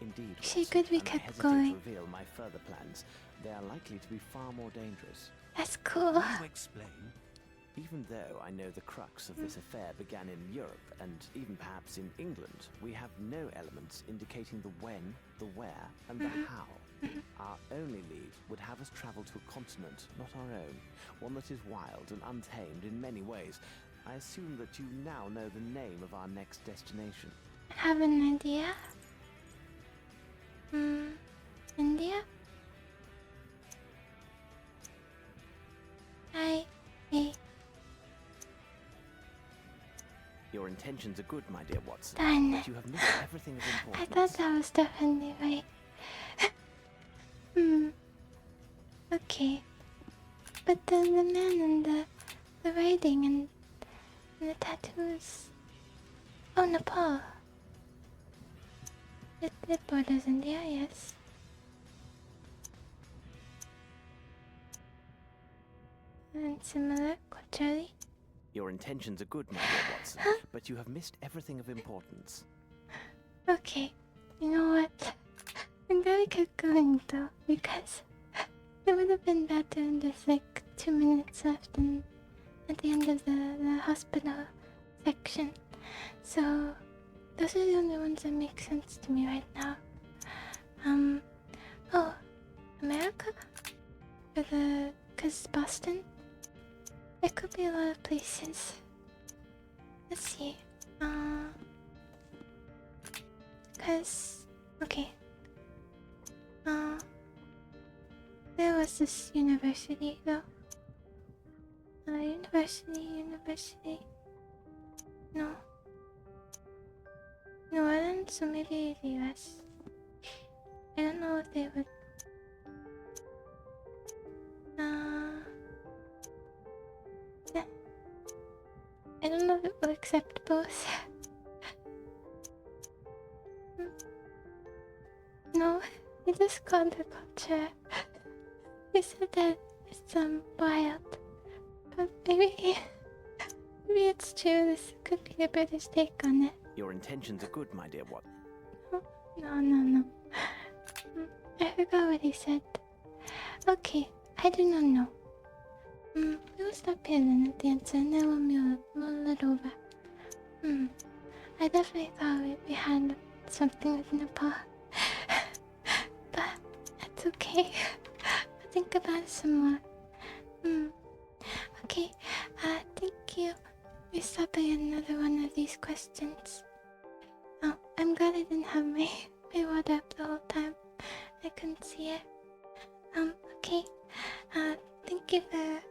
Indeed, Actually, Watson, good we and I kept hesitate going. to reveal my further plans. They are likely to be far more dangerous. That's cool. Will you explain? Even though I know the crux of this affair began in Europe and even perhaps in England, we have no elements indicating the when, the where, and the how. Our only lead would have us travel to a continent, not our own. One that is wild and untamed in many ways. I assume that you now know the name of our next destination. I have an idea. India? Hey. Your intentions are good, my dear Watson, Darn. but you have missed everything of I importance. thought that was definitely right. Okay. But the man and the writing and the tattoos. Oh, Nepal. It borders India, yes. And similar culturally. Your intentions are good, my dear Watson, but you have missed everything of importance. Okay, you know what? I'm glad we kept going though, because it would have been better in just like 2 minutes left and at the end of the hospital section. So those are the only ones that make sense to me right now. Oh, America? Cause Boston? There could be a lot of places. Let's see. Okay. There was this university though. University. No. New Orleans, so maybe the US. I don't know if they would. I don't know if it will accept both. No, he just called the culture. He said that it's wild. But maybe it's true. This could be the British take on it. Your intentions are good, my dear Watson. No. I forgot what he said. Okay, I do not know. We will stop here then at the answer and then we'll mull it over. I definitely thought we had something with Nepal. But that's okay. I'll think about it some more. Okay, thank you. We stop by another one of these questions. Oh, I'm glad I didn't have my water up the whole time. I couldn't see it. Okay. Thank you for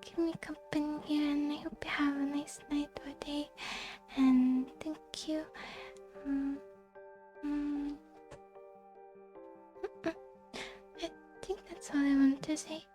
giving me company here, and I hope you have a nice night or day. And thank you. I think that's all I wanted to say.